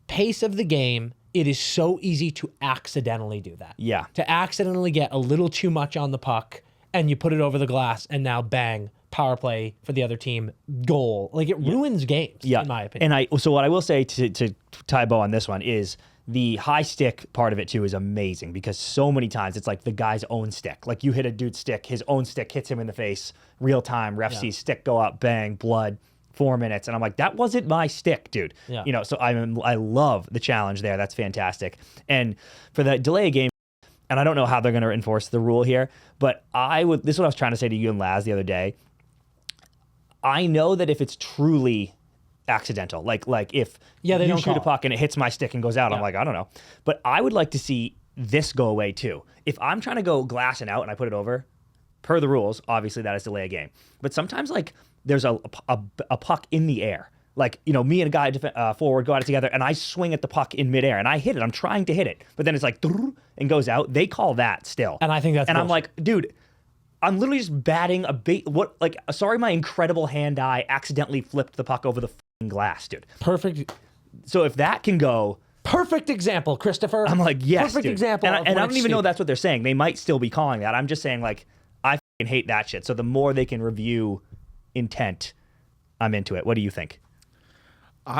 B: pace of the game, it is so easy to accidentally do that.
A: Yeah.
B: To accidentally get a little too much on the puck and you put it over the glass and now bang, power play for the other team, goal. Like, it ruins games, in my opinion.
A: And so what I will say to tie a bow on this one is the high stick part of it too is amazing, because so many times it's like the guy's own stick. Like, you hit a dude's stick, his own stick hits him in the face, real time, ref sees stick go up, bang, blood, 4 minutes. And I'm like, that wasn't my stick, dude.
B: Yeah.
A: You know, so I love the challenge there. That's fantastic. And for the delay game, and I don't know how they're going to enforce the rule here, but this is what I was trying to say to you and Laz the other day. I know that if it's truly accidental, like if
B: they
A: you
B: don't
A: shoot
B: call
A: a
B: it.
A: puck and it hits my stick and goes out, I'm like, I don't know. But I would like to see this go away too. If I'm trying to go glass and out and I put it over, per the rules, obviously that is delay a game. But sometimes, like, there's a puck in the air. Like, you know, me and a guy forward go at it together, and I swing at the puck in midair, and I hit it. I'm trying to hit it, but then it's like and goes out. They call that still,
B: And I think that's
A: And I'm
B: bullshit.
A: like, dude, I'm literally just batting a bait. What? Like, sorry, my incredible hand-eye accidentally flipped the puck over the f***ing glass, dude.
B: Perfect
A: So if that can go,
B: example, Christopher.
A: I'm like, yes,
B: Perfect
A: dude.
B: example.
A: And
B: of
A: I
B: when
A: don't
B: it's
A: even know
B: stupid.
A: that's what they're saying. They might still be calling that. I'm just saying, like, I f***ing hate that shit. So the more they can review intent, I'm into it. What do you think?
B: So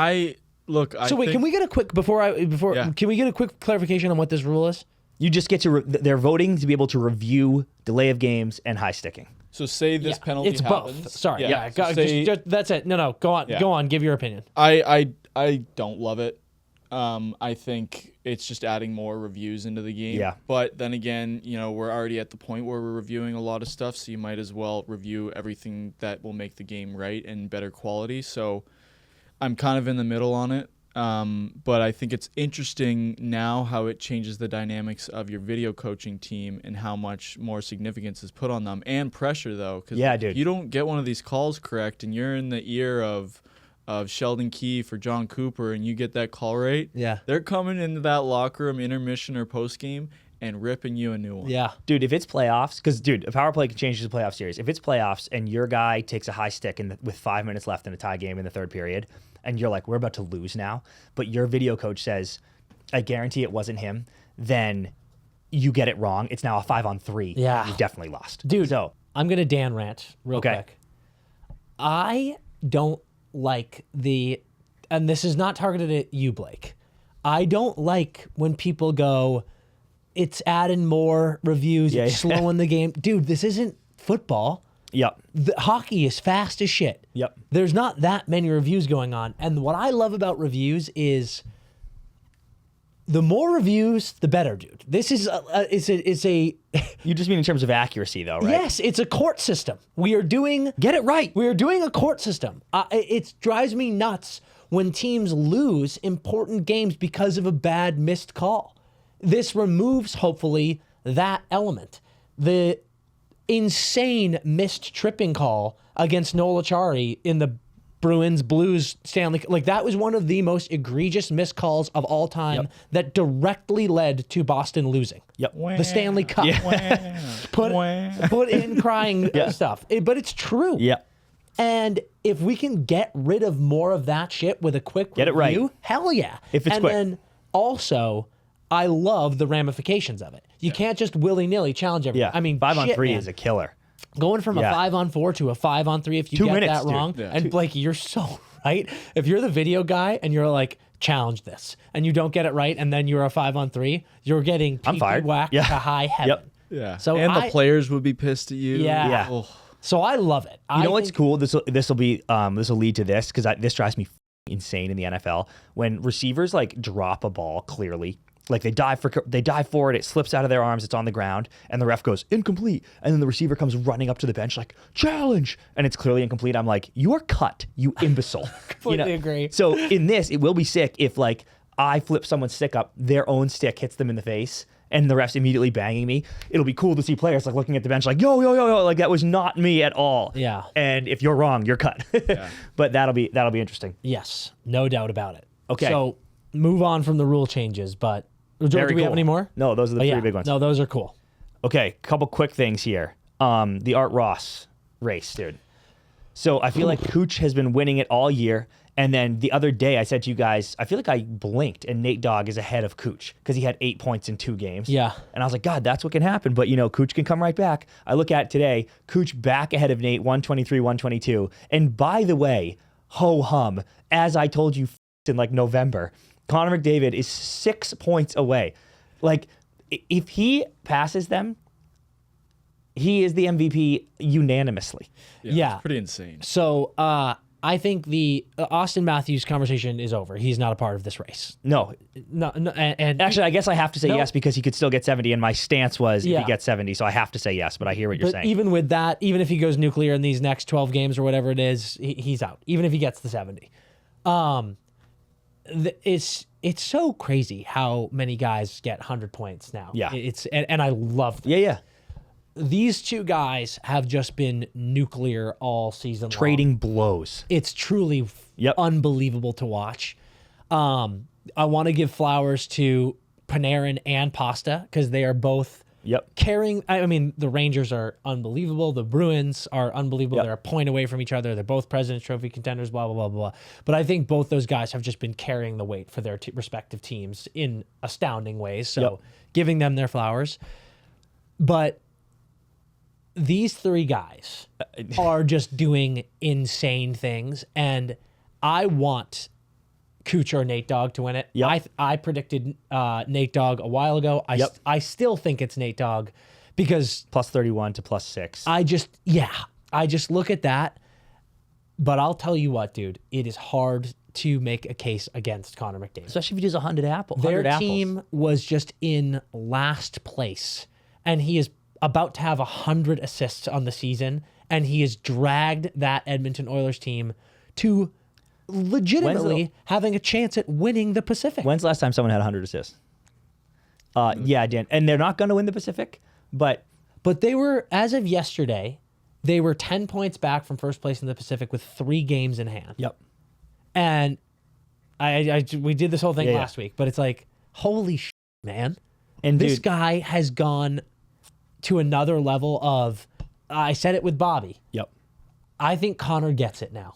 B: wait, can we get a quick can we get a quick clarification on what this rule is?
A: You just get to they're voting to be able to review delay of games and high sticking.
C: So say this penalty
B: It's
C: happens.
B: both. Sorry.
C: Yeah.
B: Go,
C: So say,
B: just, that's it. No, go on.
C: Yeah.
B: Go on. Give your opinion.
C: I don't love it. I think it's just adding more reviews into the game.
A: Yeah.
C: But then again, you know, we're already at the point where we're reviewing a lot of stuff, so you might as well review everything that will make the game right and better quality. So I'm kind of in the middle on it. But I think it's interesting now how it changes the dynamics of your video coaching team and how much more significance is put on them, and pressure though. Because
A: Yeah, dude.
C: you don't get one of these calls correct and you're in the ear of Sheldon Keefe or John Cooper and you get that call right, they're coming into that locker room intermission or post game and ripping you a new one.
B: Yeah.
A: Dude, if it's playoffs, because, dude, a power play can change the playoff series. If it's playoffs and your guy takes a high stick with 5 minutes left in a tie game in the third period, and you're like, we're about to lose now, but your video coach says, I guarantee it wasn't him, then you get it wrong. It's now a 5-on-3.
B: Yeah.
A: You've definitely lost.
B: Dude,
A: So,
B: I'm going to Dan rant real
A: Okay.
B: quick. I don't like and this is not targeted at you, Blake. I don't like when people go, it's adding more reviews, it's slowing the game. Dude, this isn't football.
A: yep.
B: Hockey is fast as shit.
A: Yep.
B: There's not that many reviews going on. And what I love about reviews is the more reviews, the better, dude. This is it's a
A: You just mean in terms of accuracy, though, right?
B: yes, it's a court system. We are doing
A: Get it right.
B: We are doing a court system. It drives me nuts when teams lose important games because of a bad missed call. This removes, hopefully, that element. The insane missed tripping call against Noel Acciari in the Bruins Blues Stanley, like, that was one of the most egregious missed calls of all time that directly led to Boston losing.
A: Yep.
B: The Stanley Cup. Put in crying stuff. But it's true.
A: Yep.
B: And if we can get rid of more of that shit with a quick
A: Get it right.
B: review, hell yeah.
A: If it's
B: and
A: quick.
B: then also, I love the ramifications of it. You can't just willy-nilly challenge everything.
A: Yeah.
B: I mean,
A: 5-on-3
B: man.
A: is a killer.
B: Going from a
A: Yeah.
B: 5-on-4 to a 5-on-3 if you
A: 2
B: get
A: minutes,
B: that
A: dude.
B: wrong.
C: Yeah.
B: And Blakey, you're so right. If you're the video guy and you're like, challenge this, and you don't get it right, and then you're a 5-on-3, you're getting
A: I'm fired.
B: whacked
A: Yeah.
B: to high heaven.
A: Yep.
C: Yeah.
B: So
C: and the
B: I-
C: players would be pissed at you.
B: Yeah.
A: Yeah.
C: Oh.
B: So I love it.
A: You know what's cool? This will lead to this because this drives me insane in the NFL when receivers like drop a ball clearly. Like they dive for it, it slips out of their arms, it's on the ground, and the ref goes incomplete, and then the receiver comes running up to the bench like challenge, and it's clearly incomplete. I'm like, you are cut, you imbecile.
B: Completely agree.
A: So in this, it will be sick if like I flip someone's stick up, their own stick hits them in the face, and the ref's immediately banging me. It'll be cool to see players like looking at the bench like yo, like that was not me at all.
B: Yeah.
A: And if you're wrong, you're cut. But that'll be interesting.
B: Yes, no doubt about it.
A: Okay.
B: So move on from the rule changes, but do
A: Very
B: we have
A: cool.
B: any more?
A: No, those are the
B: Oh,
A: three big ones.
B: No, those are cool.
A: Okay, couple quick things here. The Art Ross race, dude. So I feel like Cooch has been winning it all year. And then the other day I said to you guys, I feel like I blinked and Nate Dogg is ahead of Cooch because he had 8 points in 2 games.
B: Yeah.
A: And I was like, God, that's what can happen. But, Cooch can come right back. I look at it today, Cooch back ahead of Nate, 123, 122. And by the way, ho-hum, as I told you in like November, Connor McDavid is 6 points away. Like, if he passes them, he is the MVP unanimously.
B: Yeah.
C: It's pretty insane.
B: So I think the Austin Matthews conversation is over. He's not a part of this race.
A: No.
B: No, and
A: Actually, I guess I have to say
B: No.
A: yes because he could still get 70, and my stance was if
B: Yeah.
A: he gets 70, so I have to say yes, but I hear what you're
B: but
A: saying.
B: even with that, even if he goes nuclear in these next 12 games or whatever it is, he's out. Even if he gets the 70. It's so crazy how many guys get 100 points now.
A: Yeah.
B: And I love them.
A: Yeah.
B: These two guys have just been nuclear all season long.
A: Trading blows.
B: It's truly
A: Yep.
B: unbelievable to watch. I want to give flowers to Panarin and Pasta because they are both
A: Yep.
B: carrying. I mean, the Rangers are unbelievable. The Bruins are unbelievable.
A: Yep.
B: They're a point away from each other. They're both President's Trophy contenders, blah, blah, blah, blah. But I think both those guys have just been carrying the weight for their respective teams in astounding ways. So
A: Yep.
B: giving them their flowers. But these three guys are just doing insane things. And I want Cooch or Nate Dogg to win it.
A: Yep.
B: I predicted Nate Dogg a while ago. I still think it's Nate Dogg because
A: Plus 31 to plus 6.
B: I just look at that. But I'll tell you what, dude, it is hard to make a case against Connor McDavid.
A: Especially if he does 100 apples.
B: Their team was just in last place, and he is about to have 100 assists on the season, and he has dragged that Edmonton Oilers team to legitimately having a chance at winning the Pacific.
A: When's the last time someone had 100 assists? Yeah, Dan. And they're not going to win the Pacific, but
B: They were, as of yesterday, they were 10 points back from first place in the Pacific with 3 games in hand.
A: yep.
B: And we did this whole thing
A: Yeah,
B: last week, but it's like, holy shit, man.
A: And
B: This
A: dude,
B: guy has gone to another level of, I said it with Bobby.
A: yep.
B: I think Connor gets it now.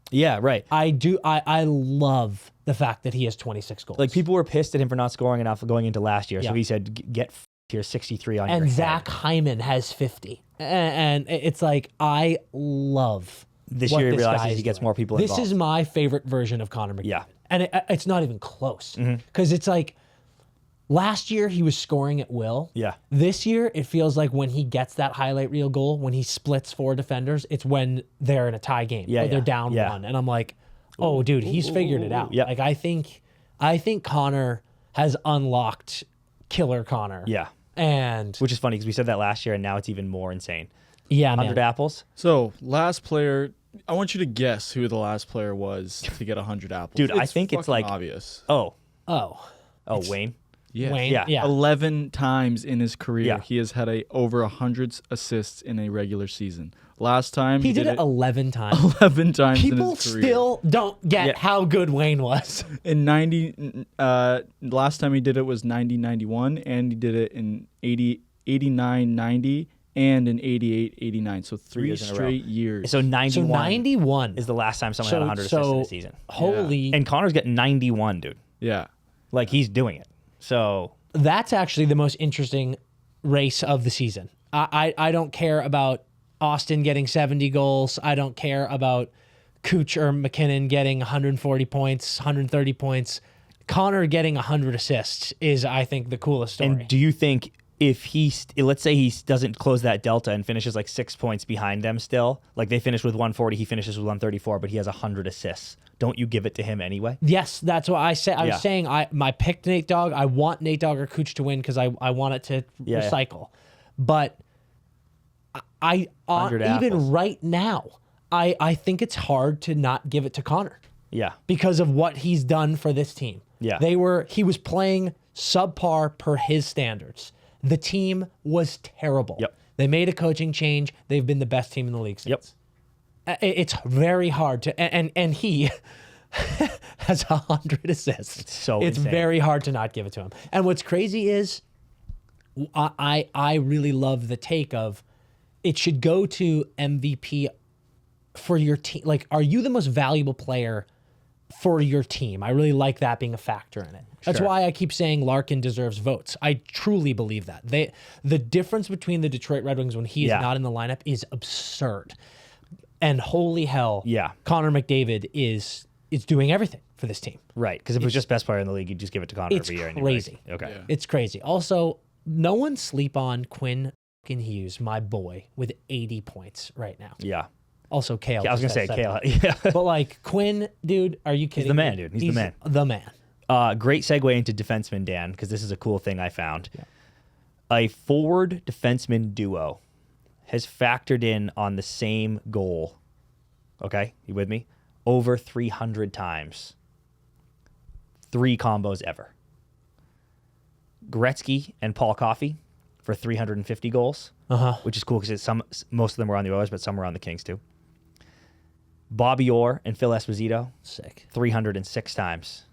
A: Yeah, right.
B: I do. I love the fact that he has 26 goals.
A: Like people were pissed at him for not scoring enough going into last year. So
B: Yeah.
A: he said, get here 63 on your
B: and
A: head."
B: Zach Hyman has 50. And it's like, I love
A: This
B: what
A: year he
B: this guy
A: realizes
B: is
A: he gets
B: doing.
A: more people
B: This
A: involved.
B: is my favorite version of Connor McDavid.
A: Yeah.
B: And it's not even close. Because it's like, last year he was scoring at will.
A: Yeah.
B: This year it feels like when he gets that highlight reel goal, when he splits 4 defenders, it's when they're in a tie game.
A: Yeah,
B: or they're
A: yeah,
B: down
A: yeah.
B: 1. And I'm like, oh, dude, he's figured it out.
A: Yeah.
B: Like, I think Connor has unlocked killer Connor.
A: Yeah.
B: And
A: Which is funny because we said that last year and now it's even more insane.
B: yeah,
A: 100
B: man.
A: apples?
C: So, last player, I want you to guess who the last player was to get 100 apples.
A: Dude, I think it's
C: fucking
A: like-
C: obvious.
A: Oh.
B: Oh,
A: Wayne?
C: Yeah.
B: Wayne.
A: Yeah.
B: Yeah.
C: 11 times in his career,
A: Yeah.
C: he has had over 100 assists in a regular season. Last time
B: He did it 11 times.
C: 11 times in
B: People
C: his career.
B: still don't get
A: Yeah.
B: how good Wayne was.
C: In last time he did it was 90-91, and he did it in 89-90 and in 88-89. So three
A: years in a row.
C: straight years.
A: So 91,
B: 91
A: is the last time someone had 100 assists in a season.
B: Holy.
A: And Connor's getting 91, dude.
C: Yeah.
A: Like, he's doing it. So
B: That's actually the most interesting race of the season. I don't care about Austin getting 70 goals. I don't care about Cooch or McKinnon getting 140 points, 130 points. Connor getting 100 assists is, I think, the coolest story.
A: And do you think if let's say he doesn't close that delta and finishes like 6 points behind them still, like they finish with 140, he finishes with 134, but he has 100 assists, don't you give it to him anyway?
B: Yes, that's what I said. I was saying my picked Nate Dogg. I want Nate Dogg or Cooch to win because I want it to recycle. But I
A: 100
B: even
A: apples.
B: right now, I think it's hard to not give it to Connor.
A: Yeah.
B: Because of what he's done for this team.
A: Yeah.
B: He was playing subpar per his standards. The team was terrible.
A: Yep.
B: They made a coaching change. They've been the best team in the league since. It's very hard to, and he has 100 assists. It's
A: insane.
B: very hard to not give it to him. And what's crazy is I really love the take of it should go to MVP for your team. Like, are you the most valuable player for your team? I really like that being a factor in it. That's why I keep saying Larkin deserves votes. I truly believe that. The difference between the Detroit Red Wings when he is not in the lineup is absurd. And holy hell, Connor McDavid is doing everything for this team.
A: Right, because if it was just best player in the league, you'd just give it to Connor every year.
B: It's crazy.
A: Okay.
C: Yeah.
B: It's crazy. Also, no one sleep on Quinn Hughes, my boy, with 80 points right now.
A: Yeah.
B: Also, Kale.
A: I was going to say Kale. Yeah.
B: But like, Quinn, dude, are you kidding
A: He's the man,
B: me?
A: dude. He's the man.
B: The man.
A: Great segue into defenseman, Dan, because this is a cool thing I found. Yeah. A forward defenseman duo has factored in on the same goal. Okay, you with me? Over 300 times. 3 combos ever. Gretzky and Paul Coffey for 350 goals, which is cool because most of them were on the Oilers, but some were on the Kings too. Bobby Orr and Phil Esposito,
B: Sick.
A: 306 times.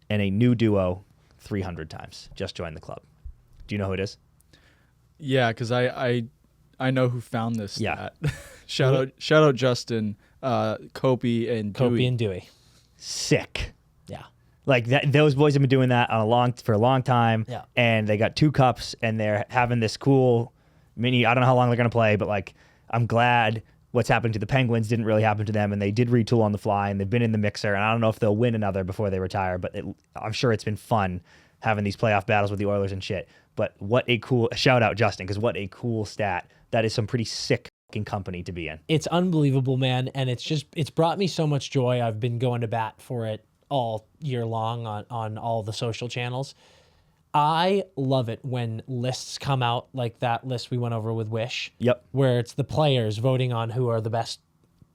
A: And a new duo, 300 times. Just joined the club. Do you know who it is?
C: Yeah, because I know who found this stat.
A: Yeah.
C: shout out Justin, Kopi and Dewey.
A: Sick.
B: Yeah.
A: Like that, those boys have been doing that for a long time.
B: Yeah.
A: And they got 2 cups, and they're having this cool mini. I don't know how long they're gonna play, but like, I'm glad what's happened to the Penguins didn't really happen to them, and they did retool on the fly, and they've been in the mixer. And I don't know if they'll win another before they retire, but I'm sure it's been fun having these playoff battles with the Oilers and shit. But what a cool shout out, Justin, because what a cool stat. That is some pretty sick fucking company to be in.
B: It's unbelievable, man, and it's brought me so much joy. I've been going to bat for it all year long on all the social channels. I love it when lists come out like that list we went over with Wish.
A: Yep.
B: Where it's the players voting on who are the best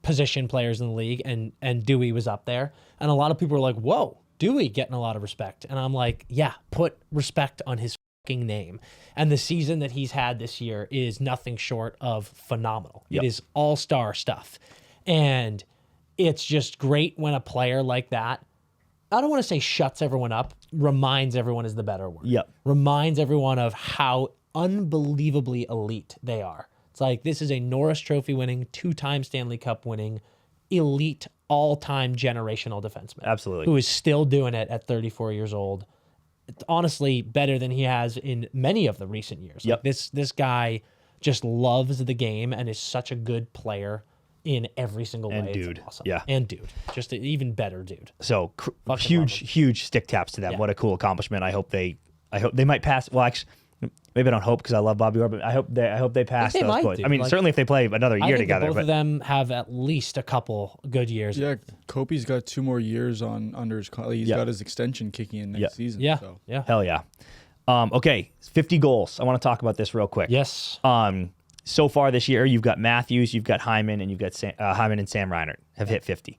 B: position players in the league, and Dewey was up there. And a lot of people are like, whoa, Dewey getting a lot of respect. And I'm like, yeah, put respect on his fucking name. And the season that he's had this year is nothing short of phenomenal.
A: Yep.
B: It is all-star stuff. And it's just great when a player like that, I don't want to say shuts everyone up, reminds everyone is the better word.
A: Yep.
B: Reminds everyone of how unbelievably elite they are. It's like, this is a Norris Trophy winning, 2-time Stanley Cup winning, elite, all-time generational defenseman.
A: Absolutely.
B: Who is still doing it at 34 years old. It's honestly better than he has in many of the recent years.
A: Yep.
B: Like this guy just loves the game and is such a good player in every single way.
A: And
B: It's
A: dude.
B: awesome.
A: Yeah.
B: And dude. Just an even better dude.
A: So
B: Fucking love
A: huge stick taps to them.
B: Yeah.
A: What a cool accomplishment. I hope they might pass. Well, actually, maybe I don't hope because I love Bobby Orr, but I hope they pass
B: they
A: those
B: might,
A: boys.
B: dude.
A: I mean,
B: Like,
A: certainly if they play another
B: I
A: year
B: think that
A: together.
B: both
A: But
B: of them have at least a couple good years.
C: Yeah, Kopi's got 2 more years under his. He's got his extension kicking in next season.
B: Yeah.
C: So.
B: Yeah.
A: hell yeah. Okay, 50 goals. I want to talk about this real quick.
B: Yes.
A: So far this year, you've got Matthews, you've got Hyman, and you've got Hyman and Sam Reinhard have hit 50.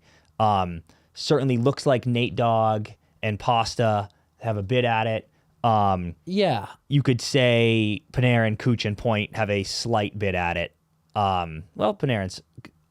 A: Certainly looks like Nate Dogg and Pasta have a bit at it.
B: Yeah.
A: You could say Panarin, Cooch, and Point have a slight bit at it. Well, Panarin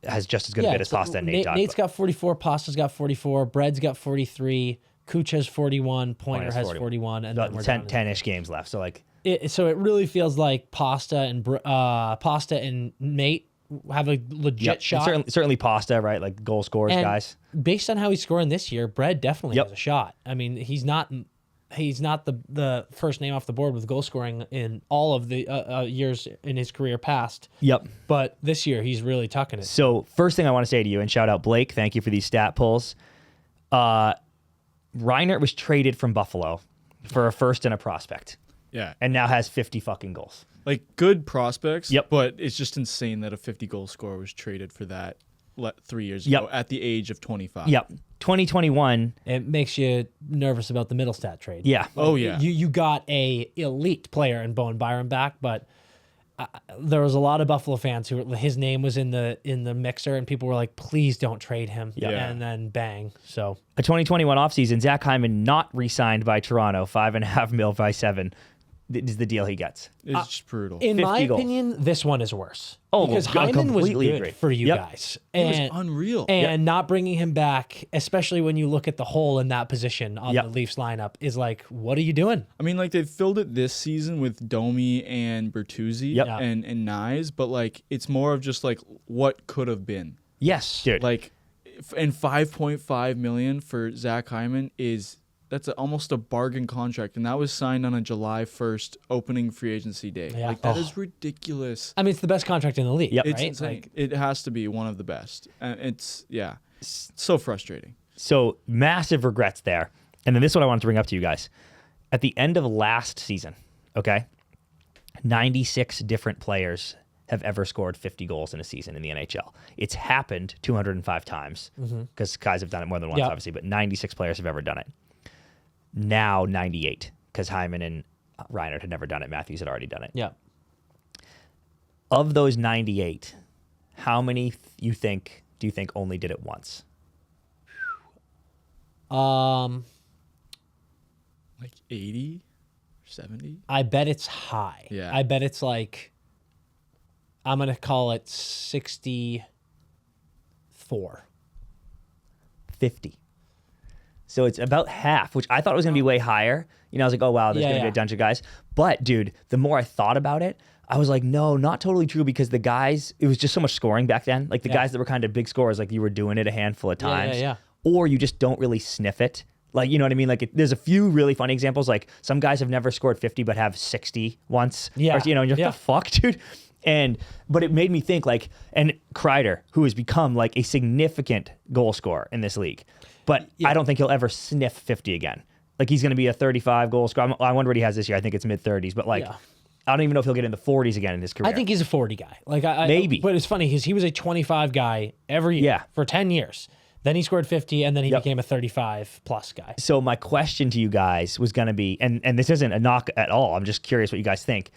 A: has just as good a bit as Pasta and Nate Dogg.
B: Nate's got 44. Pasta's got 44. Bread's got 43. Kuch has 41, Pointer has 41, and then we're down to
A: 10-ish games left. So like,
B: so it really feels like Pasta and Mate have a legit shot.
A: And certainly Pasta, right? Like goal scorers,
B: And
A: guys.
B: based on how he's scoring this year, Brad definitely has a shot. I mean, he's not the first name off the board with goal scoring in all of the years in his career past.
A: Yep.
B: But this year, he's really tucking it.
A: So first thing I want to say to you, and shout out Blake, thank you for these stat pulls. Reinhard was traded from Buffalo for a first and a prospect.
C: Yeah.
A: And now has 50 fucking goals.
C: Like good prospects.
A: Yep.
C: But it's just insane that a 50 goal scorer was traded for that 3 years ago at the age of 25.
A: Yep. 2021.
B: It makes you nervous about the Middlestat trade.
A: Yeah.
C: Oh yeah.
B: You got a elite player in Bowen Byram back, but there was a lot of Buffalo fans who his name was in the mixer, and people were like, "Please don't trade him."
C: Yeah.
B: And then bang. So
A: A 2021 offseason, Zach Hyman not re-signed by Toronto, $5.5 million by 7 is the deal he gets.
C: It's just brutal.
B: in
A: 50
B: my
A: goals.
B: opinion, this one is worse.
A: Oh,
B: because
A: I
B: Hyman was
A: completely
B: good
A: agree.
B: for you
A: Yep.
B: guys.
C: It was
B: And
C: unreal.
B: And not bringing him back, especially when you look at the hole in that position on
A: Yep.
B: the Leafs lineup, is like, what are you doing?
C: I mean, like they've filled it this season with Domi and Bertuzzi
A: Yep.
C: and Nyes, but like it's more of just like what could have been.
A: Yes, dude.
C: Like, and 5.5 million for Zach Hyman that's almost a bargain contract, and that was signed on a July 1st opening free agency day.
B: Yeah.
C: Like that is ridiculous.
B: I mean, it's the best contract in the league,
A: Yep.
C: It's
B: right?
C: insane.
B: Like,
C: It has to be one of the best. It's so frustrating.
A: So massive regrets there. And then this is what I wanted to bring up to you guys. At the end of last season, okay, 96 different players have ever scored 50 goals in a season in the NHL. It's happened 205 times because guys have done it more than once,
B: Yep.
A: obviously, but 96 players have ever done it. Now 98 because Hyman and Reinhard had never done it. Matthews had already done it.
B: yeah.
A: Of those 98, how many do you think only did it once?
B: Um,
C: Like 80 or 70?
B: I bet it's high.
C: Yeah.
B: I bet it's like, I'm going to call it 64.
A: 50. So it's about half, which I thought was going to be way higher. You know, I was like, oh, wow, there's going to be a bunch of guys. But, dude, the more I thought about it, I was like, no, not totally true because the guys, it was just so much scoring back then. Like the guys that were kind of big scorers, like you were doing it a handful of times.
B: yeah.
A: Or you just don't really sniff it. Like, you know what I mean? Like there's a few really funny examples. Like some guys have never scored 50 but have 60 once.
B: Yeah.
A: Or, you know, and you're like, the fuck, dude? But it made me think like, and Kreider, who has become like a significant goal scorer in this league, but I don't think he'll ever sniff 50 again. Like he's going to be a 35 goal scorer. I wonder what he has this year. I think it's mid 30s, but like, I don't even know if he'll get in the 40s again in his career.
B: I think he's a 40 guy. Like
A: Maybe.
B: But it's funny because he was a 25 guy every year for 10 years. Then he scored 50, and then he became a 35-plus guy.
A: So my question to you guys was going to be, and this isn't a knock at all, I'm just curious what you guys think.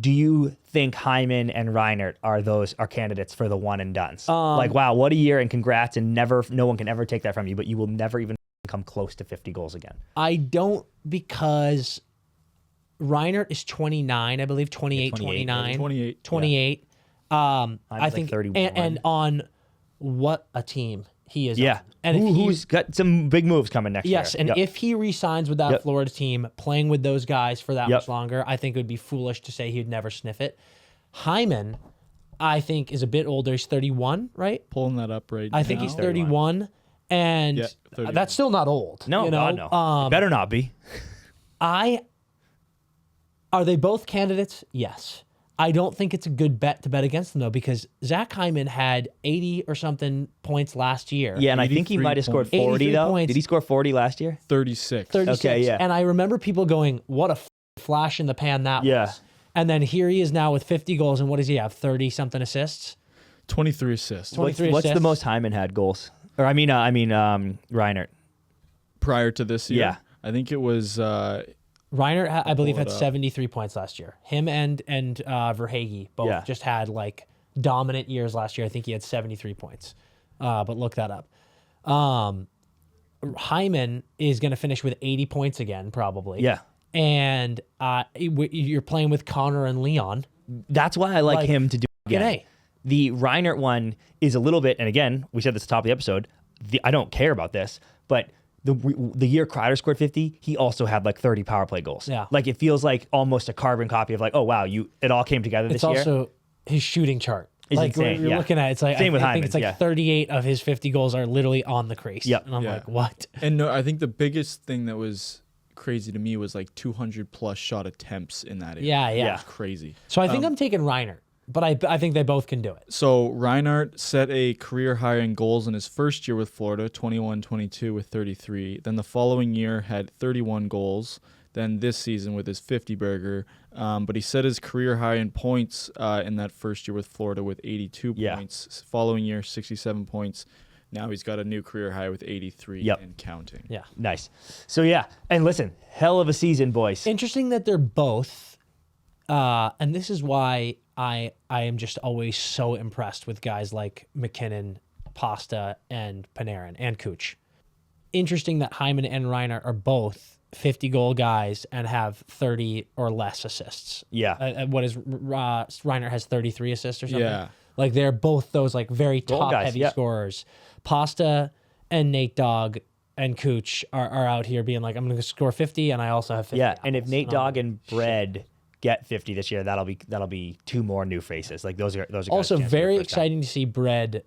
A: Do you think Hyman and Reinhard are candidates for the one and dones? Like, wow, what a year and congrats, and no one can ever take that from you, but you will never even come close to 50 goals again.
B: I don't, because Reinhard is 29, I believe, 28, 29.
C: 28.
B: I
A: like
B: think,
A: 31.
B: and on what a team he is.
A: Yeah.
B: And
A: Who's got some big moves coming next year.
B: Yes, and if he re-signs with that Florida team, playing with those guys for that much longer, I think it would be foolish to say he'd never sniff it. Hyman, I think, is a bit older. He's 31, right?
C: Pulling that up right now.
B: I think he's 31, and
C: 31.
B: that's still not old.
A: No,
B: you know?
A: God, no. Better not be.
B: Are they both candidates? Yes. I don't think it's a good bet to bet against them, though, because Zach Hyman had 80 or something points last year.
A: Yeah, and I think he might have scored 40,
B: 83
A: though.
B: points.
A: Did he score 40 last year?
C: 36.
B: 36.
A: Okay, yeah.
B: And I remember people going, what a flash in the pan that was. And then here he is now with 50 goals, and what does he have, 30-something assists?
C: 23 assists.
B: 23
A: What's the
B: assists.
A: most Hyman had goals? Or I mean Reinhard.
C: Prior to this year?
A: Yeah.
C: I think it was...
B: Reinhard, I believe, had
C: it up.
B: 73 points last year. Him and Verhaeghe both just had like dominant years last year. I think he had 73 points. But look that up. Hyman is going to finish with 80 points again, probably.
A: Yeah.
B: And you're playing with Connor and Leon.
A: That's why I like him to do it again.
B: G'day.
A: The Reinhard one is a little bit, and again, we said this at the top of the episode, I don't care about this, but the year Kreider scored 50, he also had like 30 power play goals.
B: Yeah.
A: Like it feels like almost a carbon copy of like, oh wow, it all came together this
B: It's
A: year.
B: also his shooting chart.
A: Is
B: like
A: insane,
B: you're
A: yeah.
B: looking at, it's like
A: Same with
B: I think
A: Hyman,
B: it's like
A: yeah.
B: 38 of his 50 goals are literally on the crease.
A: Yep.
B: And I'm
C: Yeah.
B: like, what?
C: And no, I think the biggest thing that was crazy to me was like 200 plus shot attempts in that area.
B: Yeah.
C: It was crazy.
B: So I think I'm taking Reinhard, but I think they both can do it.
C: So Reinhard set a career high in goals in his first year with Florida, 21-22 with 33. Then the following year had 31 goals. Then this season with his 50 burger. But he set his career high in points in that first year with Florida with 82 points. Following year, 67 points. Now he's got a new career high with 83 and counting.
B: Yeah.
A: Nice. So yeah, and listen, hell of a season, boys.
B: Interesting that they're both, and this is why I am just always so impressed with guys like McKinnon, Pasta, and Panarin, and Kuch. Interesting that Hyman and Reinhard are both 50-goal guys and have 30 or less assists.
A: Yeah.
B: What is Reinhard has 33 assists or something?
C: Yeah.
B: Like they're both those like very
A: Goal guys,
B: top-heavy
A: yeah.
B: scorers. Pasta and Nate Dogg and Kuch are out here being like, I'm going to score 50 and I also have 50.
A: Yeah, and if
B: goals.
A: Nate
B: I'm
A: Dogg
B: like,
A: and Bread get 50 this year, that'll be two more new faces. Like those are guys
B: also
A: chance for the
B: very
A: first time.
B: exciting to see Bread.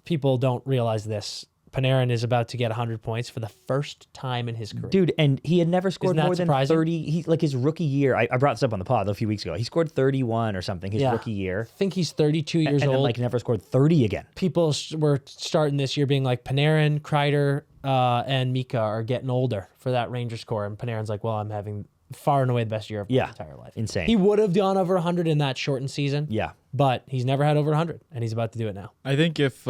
B: People don't realize this. Panarin is about to get 100 points for the first time in his career.
A: Dude, and he had never scored
B: Isn't that
A: more than
B: surprising?
A: 30. He like his rookie year. I brought this up on the pod a few weeks ago. He scored 31 or something his rookie year,
B: I think he's 32 years
A: and
B: old.
A: then like never scored 30 again.
B: People were starting this year being like Panarin, Kreider, and Mika are getting older for that Rangers core, and Panarin's like, well, I'm having far and away the best year of my entire life.
A: Insane.
B: He would have gone over 100 in that shortened season.
A: Yeah.
B: But he's never had over 100, and he's about to do it now.
C: I think if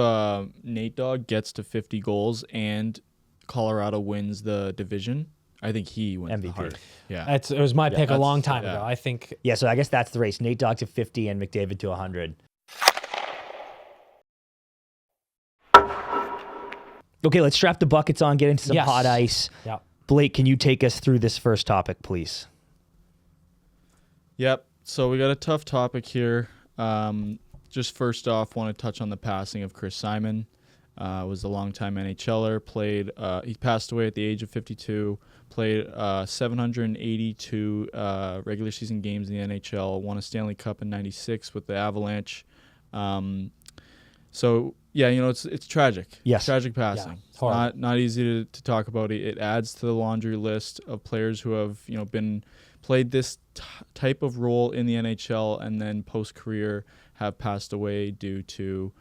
C: Nate Dogg gets to 50 goals and Colorado wins the division, I think he wins the
A: MVP.
C: Hart. Yeah.
B: It was my pick a long time
C: yeah.
B: ago. I think
A: Yeah, so I guess that's the race. Nate Dogg to 50 and McDavid to 100. Okay, let's strap the buckets on, get into some
B: Yes.
A: hot ice.
B: yeah.
A: Blake, can you take us through this first topic, please?
C: Yep. So we got a tough topic here. Just first off, want to touch on the passing of Chris Hyman. Was a longtime NHLer. Played. He passed away at the age of 52. Played 782 regular season games in the NHL. Won a Stanley Cup in '96 with the Avalanche. So yeah, it's tragic.
A: Yes.
C: Tragic passing.
B: it's horrible.
C: Not easy to talk about. It adds to the laundry list of players who have been played this type of role in the NHL and then post-career have passed away due to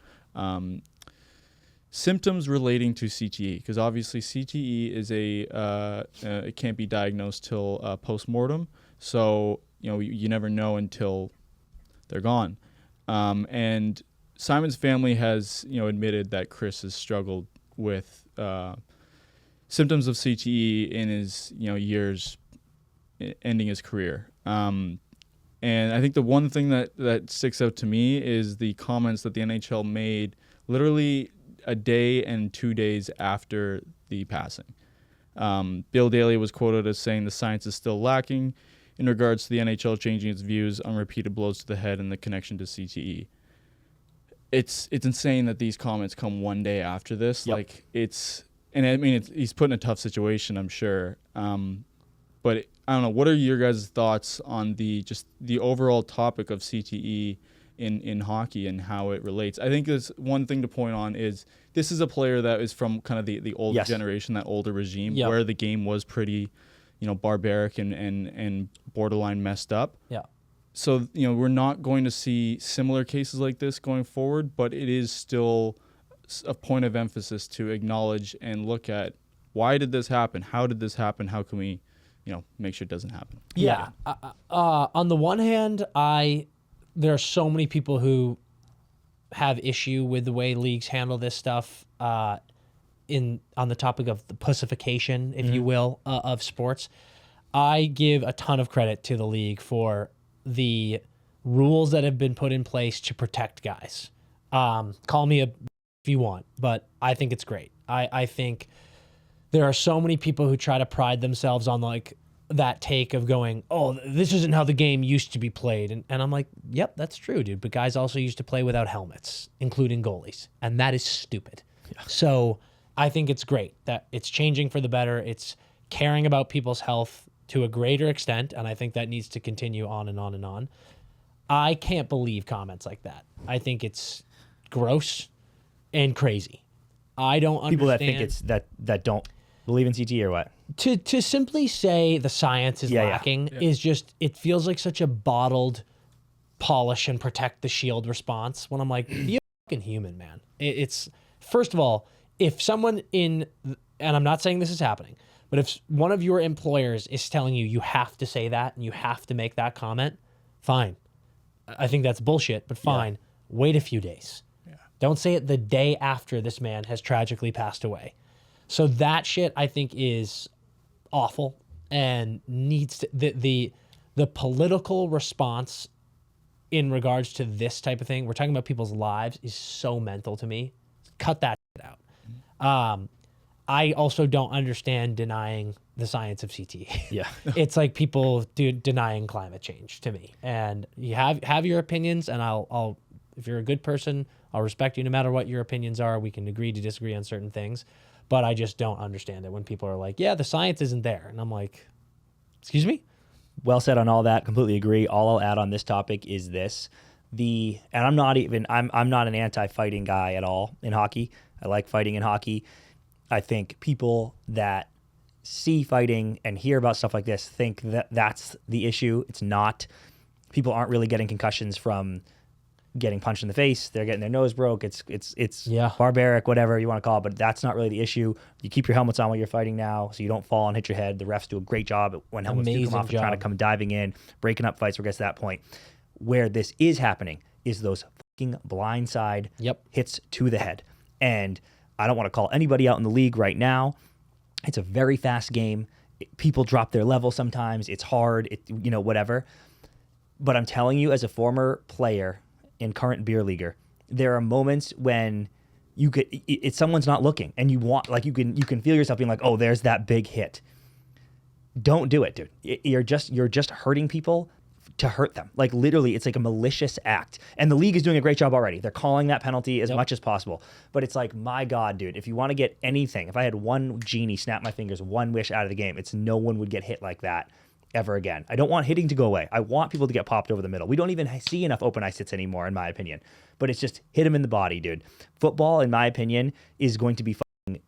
C: symptoms relating to CTE, because obviously CTE is it can't be diagnosed till post-mortem, so you never know until they're gone. And Simon's family has admitted that Chris has struggled with symptoms of CTE in his years ending his career. And I think the one thing that sticks out to me is the comments that the NHL made literally a day and 2 days after the passing. Bill Daley was quoted as saying the science is still lacking in regards to the NHL changing its views on repeated blows to the head and the connection to CTE. It's insane that these comments come one day after this.
A: Yep.
C: He's put in a tough situation, I'm sure. But I don't know. What are your guys' thoughts on the overall topic of CTE in hockey and how it relates? I think there's one thing to point on is this is a player that is from kind of the older
A: Yes.
C: generation, that older regime,
B: Yep.
C: where the game was pretty, barbaric and borderline messed up.
B: Yeah.
C: So, we're not going to see similar cases like this going forward, but it is still a point of emphasis to acknowledge and look at why did this happen? How did this happen? How can we make sure it doesn't happen?
B: Yeah. On the one hand, there are so many people who have issue with the way leagues handle this stuff on the topic of the pussification, if you will, of sports. I give a ton of credit to the league for the rules that have been put in place to protect guys. Call me if you want, but I think it's great. I think there are so many people who try to pride themselves on like that take of going, oh, this isn't how the game used to be played. And I'm like, yep, that's true, dude. But guys also used to play without helmets, including goalies. And that is stupid. Yeah. So I think it's great that it's changing for the better. It's caring about people's health to a greater extent, and I think that needs to continue on and on and on. I can't believe comments like that. I think it's gross and crazy. I don't understand.
A: People that think it's that don't believe in CT or what?
B: To simply say the science is lacking is just, it feels like such a bottled polish and protect the shield response when I'm like, be a fucking human, man. It's, first of all, if someone and I'm not saying this is happening, but if one of your employers is telling you have to say that and you have to make that comment, fine. I think that's bullshit, but fine. Wait a few days. Yeah. Don't say it the day after this man has tragically passed away. So that shit, I think, is awful and needs to, the political response in regards to this type of thing, we're talking about people's lives, is so mental to me. Cut that shit out. I also don't understand denying the science of CT.
A: Yeah.
B: It's like people denying climate change to me. And you have your opinions, and I'll if you're a good person, I'll respect you no matter what your opinions are. We can agree to disagree on certain things. But I just don't understand it when people are like, yeah, the science isn't there. And I'm like, excuse me?
A: Well said on all that. Completely agree. All I'll add on this topic is this. And I'm not an anti-fighting guy at all in hockey. I like fighting in hockey. I think people that see fighting and hear about stuff like this think that that's the issue. It's not. People aren't really getting concussions from getting punched in the face. They're getting their nose broke. It's barbaric, whatever you want to call it, but that's not really the issue. You keep your helmets on while you're fighting now so you don't fall and hit your head. The refs do a great job when helmets do come off and trying to come diving in, breaking up fights. We'll get to that point. Where this is happening is those fucking blindside hits to the head. And I don't want to call anybody out in the league right now. It's a very fast game. People drop their level sometimes. It's hard, whatever. But I'm telling you, as a former player in current beer leaguer, there are moments when someone's not looking and you can feel yourself being like, oh, there's that big hit. Don't do it, dude. You're just hurting people to hurt them. Like, literally, it's like a malicious act. And the league is doing a great job already. They're calling that penalty as much as possible. But it's like, my God, dude, if you want to get anything, if I had one genie snap my fingers, one wish out of the game, it's no one would get hit like that ever again. I don't want hitting to go away. I want people to get popped over the middle. We don't even see enough open ice hits anymore, in my opinion. But it's just hit them in the body, dude. Football, in my opinion, is going to be fucking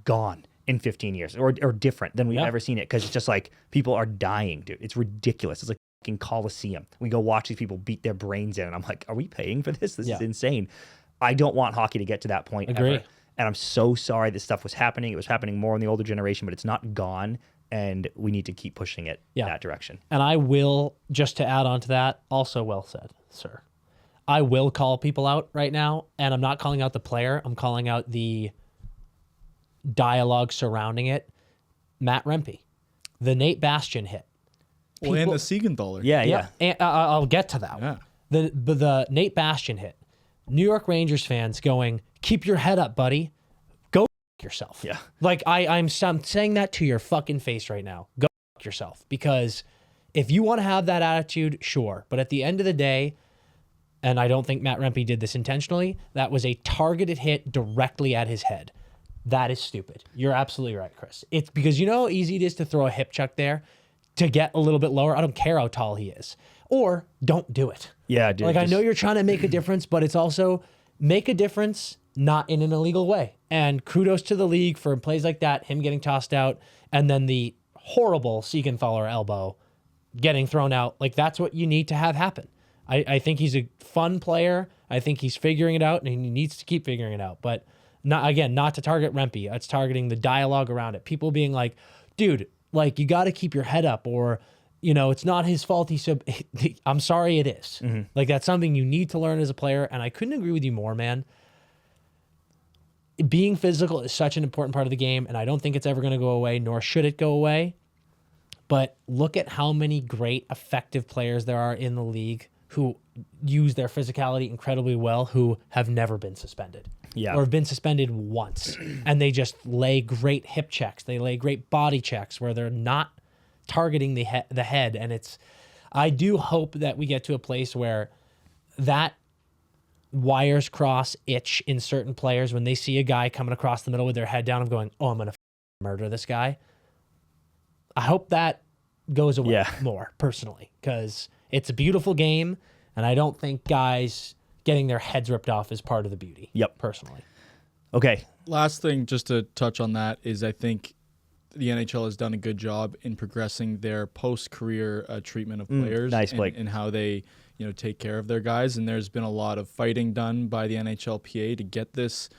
A: gone in 15 years or different than we've ever seen it, because it's just like people are dying, dude. It's ridiculous. It's like fucking Coliseum. We go watch these people beat their brains in, and I'm like, are we paying for this? This is insane. I don't want hockey to get to that point ever. And I'm so sorry this stuff was happening. It was happening more in the older generation, but it's not gone. And we need to keep pushing it that direction.
B: And I will, just to add on to that, also well said, sir. I will call people out right now, and I'm not calling out the player. I'm calling out the dialogue surrounding it. Matt Rempe, the Nate Bastian hit.
C: Well, and the Siegenthaler.
A: Yeah.
B: And I'll get to that.
C: Yeah.
B: The Nate Bastian hit. New York Rangers fans going, keep your head up, buddy. Go yourself.
A: Yeah.
B: Like, I'm saying that to your fucking face right now. Go yourself. Because if you want to have that attitude, sure. But at the end of the day, and I don't think Matt Rempe did this intentionally, that was a targeted hit directly at his head. That is stupid. You're absolutely right, Chris. It's because you know how easy it is to throw a hip check there to get a little bit lower. I don't care how tall he is. Or don't do it.
A: Yeah, dude.
B: Like, I know you're trying to make a difference, but it's also make a difference not in an illegal way. And kudos to the league for plays like that, him getting tossed out, and then the horrible Siegenthaler elbow getting thrown out. Like, that's what you need to have happen. I think he's a fun player. I think he's figuring it out, and he needs to keep figuring it out. But not to target Rempe. It's targeting the dialogue around it. People being like, dude, like, you got to keep your head up, or, it's not his fault. I'm sorry, it is. Mm-hmm. Like, that's something you need to learn as a player. And I couldn't agree with you more, man. Being physical is such an important part of the game, and I don't think it's ever going to go away, nor should it go away. But look at how many great, effective players there are in the league who use their physicality incredibly well, who have never been suspended.
A: Yeah.
B: Or have been suspended once. And they just lay great hip checks. They lay great body checks where they're not targeting the head. And I do hope that we get to a place where that wires cross itch in certain players when they see a guy coming across the middle with their head down of going, oh, I'm going to murder this guy. I hope that goes away more personally, because it's a beautiful game, and I don't think guys getting their heads ripped off is part of the beauty.
A: Yep.
B: Personally.
A: Okay.
C: Last thing, just to touch on that, is I think the NHL has done a good job in progressing their post-career treatment of players and how they take care of their guys. And there's been a lot of fighting done by the NHLPA to get these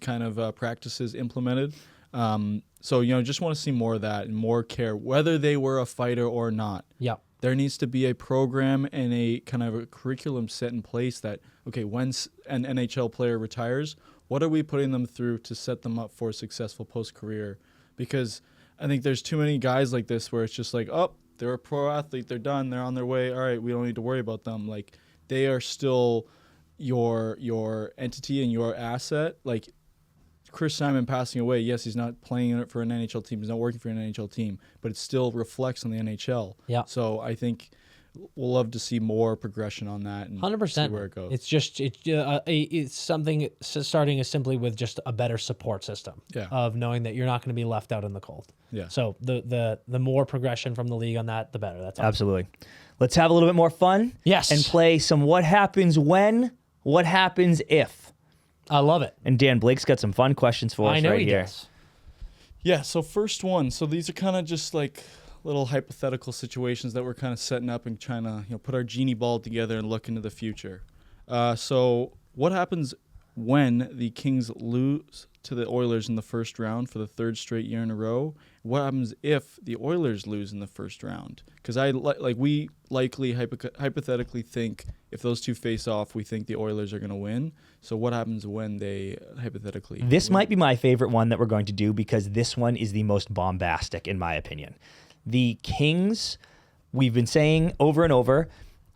C: kind of practices implemented. So just want to see more of that and more care, whether they were a fighter or not.
B: Yeah.
C: There needs to be a program and a kind of a curriculum set in place that, okay, when an NHL player retires, what are we putting them through to set them up for a successful post-career? Because I think there's too many guys like this where it's just like, oh, they're a pro athlete, they're done, they're on their way, all right, we don't need to worry about them. Like, they are still your entity and your asset. Like, Chris Hyman passing away, yes, he's not playing for an NHL team, he's not working for an NHL team, but it still reflects on the NHL. Yeah. So I think we'll love to see more progression on that and
B: 100%.
C: See where it goes.
B: It's just it's something starting as simply with just a better support system of knowing that you're not going to be left out in the cold.
C: Yeah.
B: So the more progression from the league on that, the better. That's awesome.
A: Absolutely. Let's have a little bit more fun.
B: Yes.
A: And play some what happens when, what happens if.
B: I love it.
A: And Dan, Blake's got some fun questions for us
B: I know
A: right
B: he
A: here.
B: does.
C: Yeah, so first one. So these are kind of just like little hypothetical situations that we're kind of setting up and trying to put our genie ball together and look into the future. So what happens when the Kings lose to the Oilers in the first round for the third straight year in a row? What happens if the Oilers lose in the first round? Because we likely hypothetically think if those two face off, we think the Oilers are going to win. So what happens when they hypothetically
A: This
C: win?
A: might be my favorite one that we're going to do because this one is the most bombastic in my opinion. The Kings, we've been saying over and over,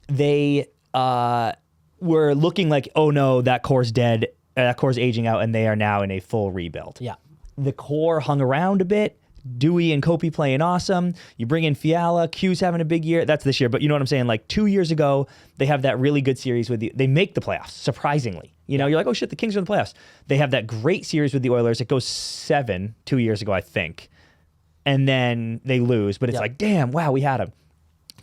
A: they were looking like, oh no, that core's dead, that core's aging out, and they are now in a full rebuild.
B: Yeah.
A: The core hung around a bit. Dewey and Kopi playing awesome. You bring in Fiala, Q's having a big year. That's this year, but you know what I'm saying? Like 2 years ago, they have that really good series with they make the playoffs, surprisingly. You're like, oh shit, the Kings are in the playoffs. They have that great series with the Oilers. It goes 7 2 years ago, I think. And then they lose, but it's like, damn, wow, we had them.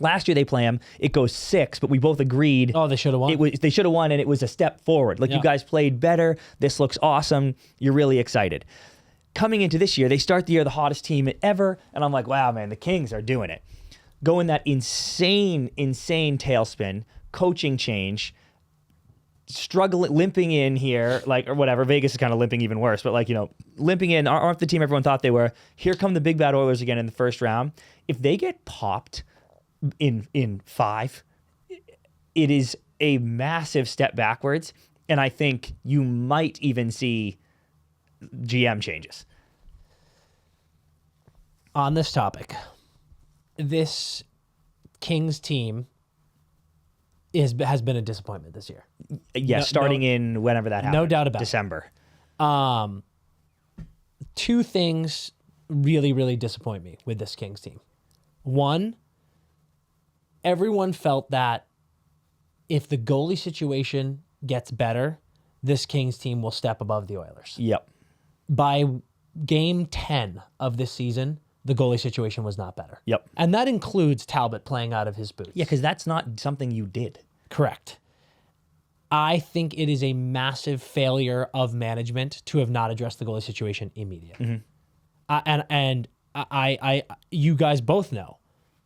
A: Last year they play them. It goes 6, but we both agreed.
B: Oh, they should have won.
A: They should have won, and it was a step forward. Like, you guys played better. This looks awesome. You're really excited. Coming into this year, they start the year the hottest team ever, and I'm like, wow, man, the Kings are doing it. Go in that insane tailspin, coaching change, struggling, limping in here, like, or whatever. Vegas is kind of limping even worse, but limping in, aren't the team everyone thought they were. Here come the big bad Oilers again in the first round. If they get popped in 5, it is a massive step backwards, and I think you might even see GM changes.
B: On this topic, this Kings team has been a disappointment this year.
A: Yeah, starting in whenever that happened.
B: No doubt about
A: December.
B: it. 2 things really, really disappoint me with this Kings team. One, everyone felt that if the goalie situation gets better, this Kings team will step above the Oilers.
A: Yep.
B: By game 10 of this season, the goalie situation was not better.
A: Yep.
B: And that includes Talbot playing out of his boots.
A: Yeah, because that's not something you did.
B: Correct. I think it is a massive failure of management to have not addressed the goalie situation immediately. And I you guys both know,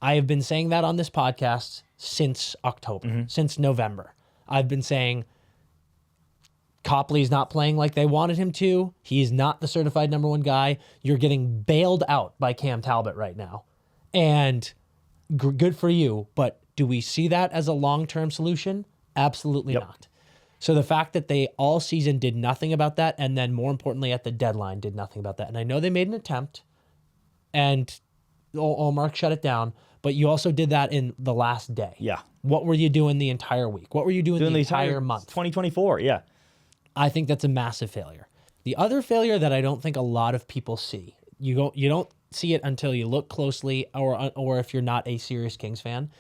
B: I have been saying that on this podcast since October, since November. I've been saying Copley's not playing like they wanted him to. He's not the certified number 1 guy. You're getting bailed out by Cam Talbot right now. And good for you, but do we see that as a long-term solution? Absolutely not. So the fact that they all season did nothing about that, and then more importantly at the deadline did nothing about that. And I know they made an attempt, and Mark shut it down, but you also did that in the last day.
A: Yeah.
B: What were you doing the entire week? What were you doing the entire month?
A: 2024, yeah.
B: I think that's a massive failure. The other failure that I don't think a lot of people see, you don't see it until you look closely, or if you're not a serious Kings fan.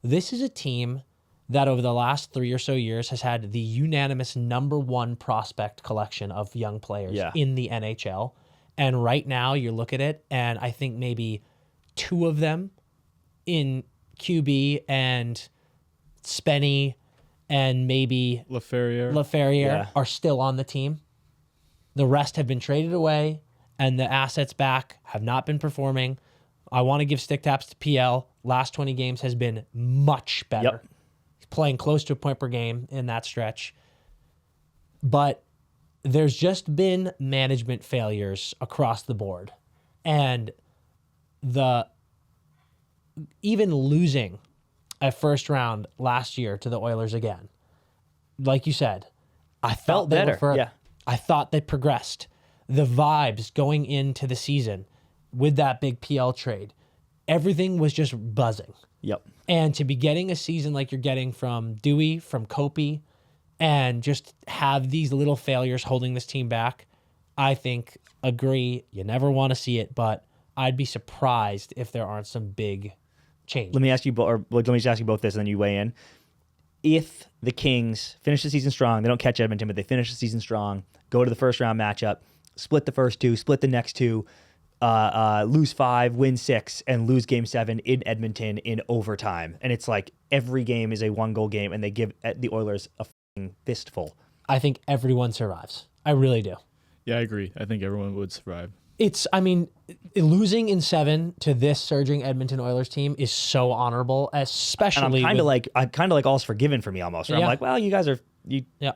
B: This is a team that over the last 3 or so years has had the unanimous #1 prospect collection of young players in the NHL. And right now you look at it, and I think maybe 2 of them in QB and Spenny and maybe
C: LaFerriere
B: are still on the team. The rest have been traded away, and the assets back have not been performing. I want to give stick taps to PL. Last 20 games has been much better. He's playing close to a point per game in that stretch. But there's just been management failures across the board. And even losing a first round last year to the Oilers again, like you said, I felt better. I thought they progressed. The vibes going into the season with that big PL trade, everything was just buzzing. And to be getting a season like you're getting from Dewey, from Kopi, and just have these little failures holding this team back, I think, agree, you never want to see it, but I'd be surprised if there aren't some big changes.
A: Let me ask you let me just ask you both this, and then you weigh in. If the Kings finish the season strong, they don't catch Edmonton, but they finish the season strong, go to the first round matchup, split the first 2, split the next 2, lose 5, win 6, and lose game 7 in Edmonton in overtime. And it's like every game is a 1-goal game, and they give the Oilers a f***ing fistful.
B: I think everyone survives. I really do.
C: Yeah, I agree. I think everyone would survive.
B: Losing in 7 to this surging Edmonton Oilers team is so honorable, especially.
A: And I'm kind of like all's forgiven for me almost. I'm like, well, you guys are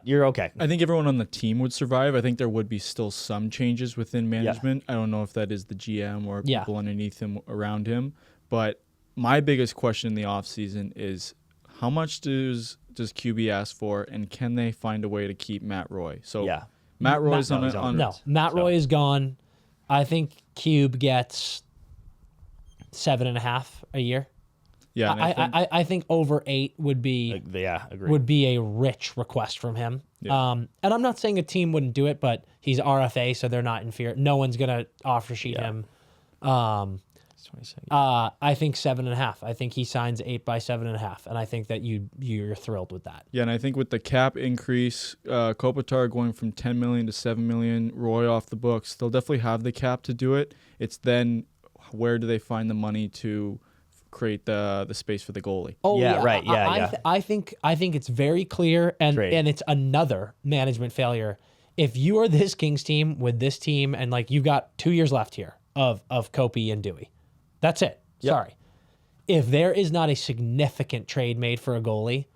A: you're okay.
C: I think everyone on the team would survive. I think there would be still some changes within management. I don't know if that is the GM or people underneath him, around him. But my biggest question in the offseason is how much does QB ask for, and can they find a way to keep Matt Roy? So Matt Roy's
B: Matt Roy is gone. I think Cube gets 7.5 a year.
C: Yeah,
B: I think over 8 would be would be a rich request from him. Yeah. And I'm not saying a team wouldn't do it, but he's RFA, so they're not in fear. No one's gonna offer sheet him. I think 7.5. I think he signs 8 by 7.5, and I think that you're thrilled with that.
C: Yeah, and I think with the cap increase, Kopitar going from $10 million to $7 million, Roy off the books, they'll definitely have the cap to do it. It's then where do they find the money to create the space for the goalie?
B: Oh yeah, right. Yeah, I think it's very clear, and it's another management failure. If you are this Kings team with this team, and like you've got 2 years left here of Kopi and Dewey. That's it. Yep. Sorry. If there is not a significant trade made for a goalie,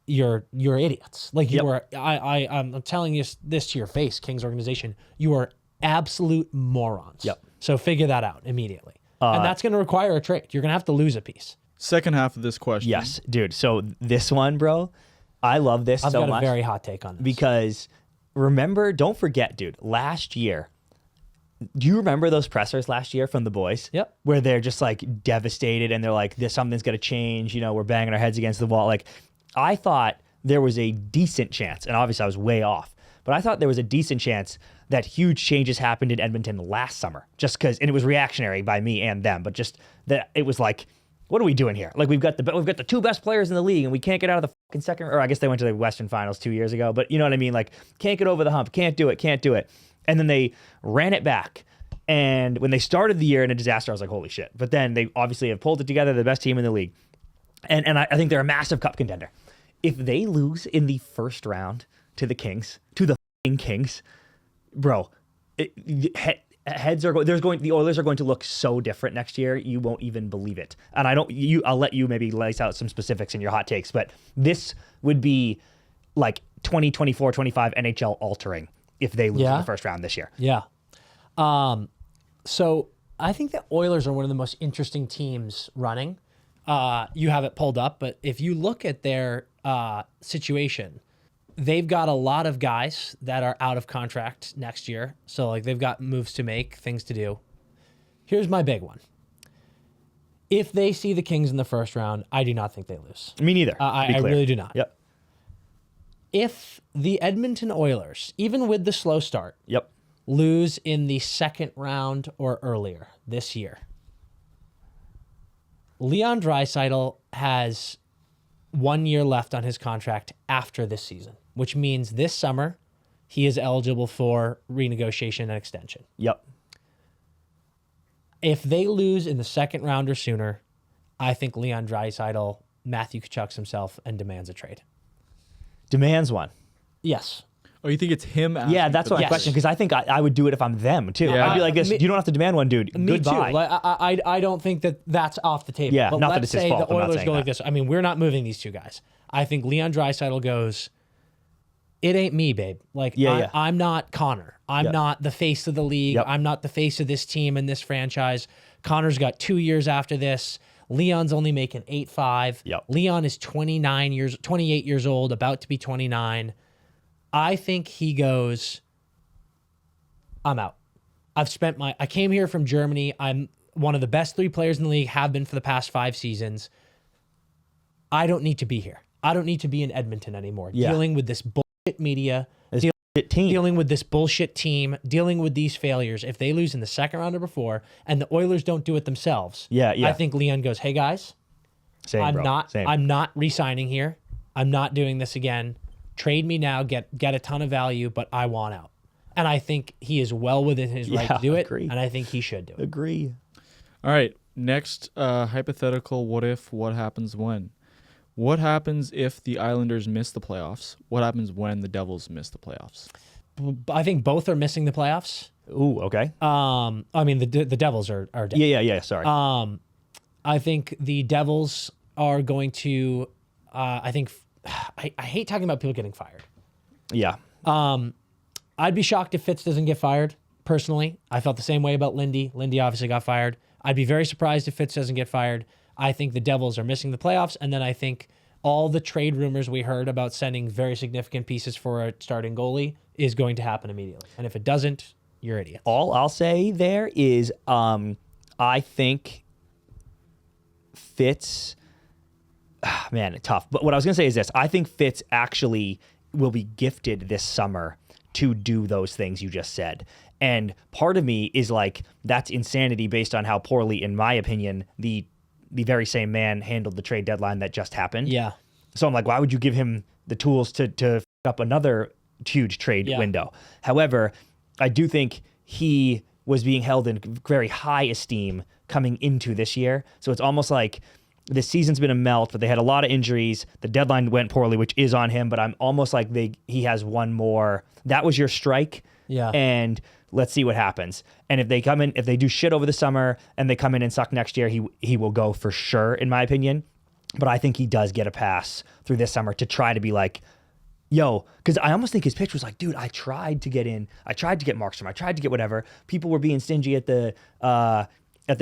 B: you're idiots. Like you are. I'm telling you this to your face, Kings organization. You are absolute morons.
A: Yep.
B: So figure that out immediately, and that's going to require a trade. You're going to have to lose a piece.
C: Second half of this question.
A: Yes, dude. So this one, bro, I love this so much.
B: I've got a very hot take on this
A: because don't forget, dude. Last year. Do you remember those pressers last year from the boys?
B: Yep.
A: Where they're just like devastated and they're like, something's going to change. You know, we're banging our heads against the wall. Like, I thought there was a decent chance, and obviously I was way off, but I thought there was a decent chance that huge changes happened in Edmonton last summer. Just because, and it was reactionary by me and them, but just that it was like, what are we doing here? Like, we've got the 2 best players in the league, and we can't get out of the fucking second. Or I guess they went to the Western Finals 2 years ago, but you know what I mean? Like, can't get over the hump, can't do it. And then they ran it back. And when they started the year in a disaster, I was like, holy shit. But then they obviously have pulled it together, the best team in the league. And I think they're a massive cup contender. If they lose in the first round to the Kings, bro, the Oilers are going to look so different next year, you won't even believe it. And I'll let you maybe lace out some specifics in your hot takes, but this would be like 2024, 25 NHL altering if they lose in the first round this year.
B: Yeah. So I think the Oilers are one of the most interesting teams running. You have it pulled up, but if you look at their situation, they've got a lot of guys that are out of contract next year. So like they've got moves to make, things to do. Here's my big one. If they see the Kings in the first round, I do not think they lose.
A: Me neither.
B: I really do not.
A: Yep.
B: If the Edmonton Oilers, even with the slow start, lose in the second round or earlier this year, Leon Draisaitl has 1 year left on his contract after this season, which means this summer he is eligible for renegotiation and extension.
A: Yep.
B: If they lose in the second round or sooner, I think Leon Draisaitl, Matthew Tkachuk's himself, and demands a trade.
A: Demands one.
B: Yes.
C: Oh, you think it's him?
A: Yeah, that's what I
B: Yes.
A: question, because I think I would do it if I'm them too.
C: Yeah.
A: I'd be like this. You don't have to demand one, dude.
B: Me
A: Goodbye.
B: too. Like, I don't think that that's off the table.
A: Yeah,
B: but
A: not that
B: let's
A: it's his
B: say
A: fault.
B: the
A: I'm not
B: Oilers
A: saying
B: go like
A: that.
B: this. I mean, we're not moving these two guys. I think Leon Draisaitl goes, it ain't me, babe. Like,
A: Yeah.
B: I'm not Connor. I'm not the face of the league.
A: Yep.
B: I'm not the face of this team and this franchise. Connor's got 2 years after this. Leon's only making 8.5.
A: Yep.
B: Leon is 28 years old, about to be 29. I think he goes, I'm out. I came here from Germany. I'm one of the best 3 players in the league, have been for the past 5 seasons. I don't need to be here. I don't need to be in Edmonton anymore.
A: Yeah.
B: Dealing with this bullshit media,
A: Team.
B: dealing with this bullshit team, dealing with these failures. If they lose in the second round or before, and the Oilers don't do it themselves,
A: Yeah.
B: I think Leon goes, hey guys,
A: Same,
B: I'm
A: bro.
B: not
A: Same.
B: I'm not re-signing here. I'm not doing this again. Trade me now, get a ton of value, but I want out. And I think he is well within his right
A: Yeah,
B: to do it,
A: agree.
B: and I think he should do it.
A: Agree.
C: All right. Next, hypothetical. What if? What happens when? What happens if the Islanders miss the playoffs? What happens when the Devils miss the playoffs?
B: I think both are missing the playoffs.
A: Ooh, okay.
B: I mean the Devils are dead.
A: Yeah. Sorry.
B: I think the Devils are going to. I hate talking about people getting fired.
A: yeah.
B: I'd be shocked if Fitz doesn't get fired. Personally, I felt the same way about Lindy. Lindy obviously got fired. I'd be very surprised if Fitz doesn't get fired. I think the Devils are missing the playoffs, and then I think all the trade rumors we heard about sending very significant pieces for a starting goalie is going to happen immediately. And if it doesn't, you're idiots.
A: All I'll say there is, I think Fitz. Man, tough. But what I was gonna say is this: I think Fitz actually will be gifted this summer to do those things you just said. And part of me is like, that's insanity based on how poorly, in my opinion, the very same man handled the trade deadline that just happened.
B: Yeah.
A: So I'm like, why would you give him the tools to f up another huge trade window? However, I do think he was being held in very high esteem coming into this year. So it's almost like this season's been a melt, but they had a lot of injuries. The deadline went poorly, which is on him, but I'm almost like he has one more. That was your strike.
B: Yeah.
A: And let's see what happens. And if they do shit over the summer and they come in and suck next year, he will go for sure, in my opinion. But I think he does get a pass through this summer to try to be like, yo, because I almost think his pitch was like, dude, I tried to get in. I tried to get Markstrom. I tried to get whatever. People were being stingy at the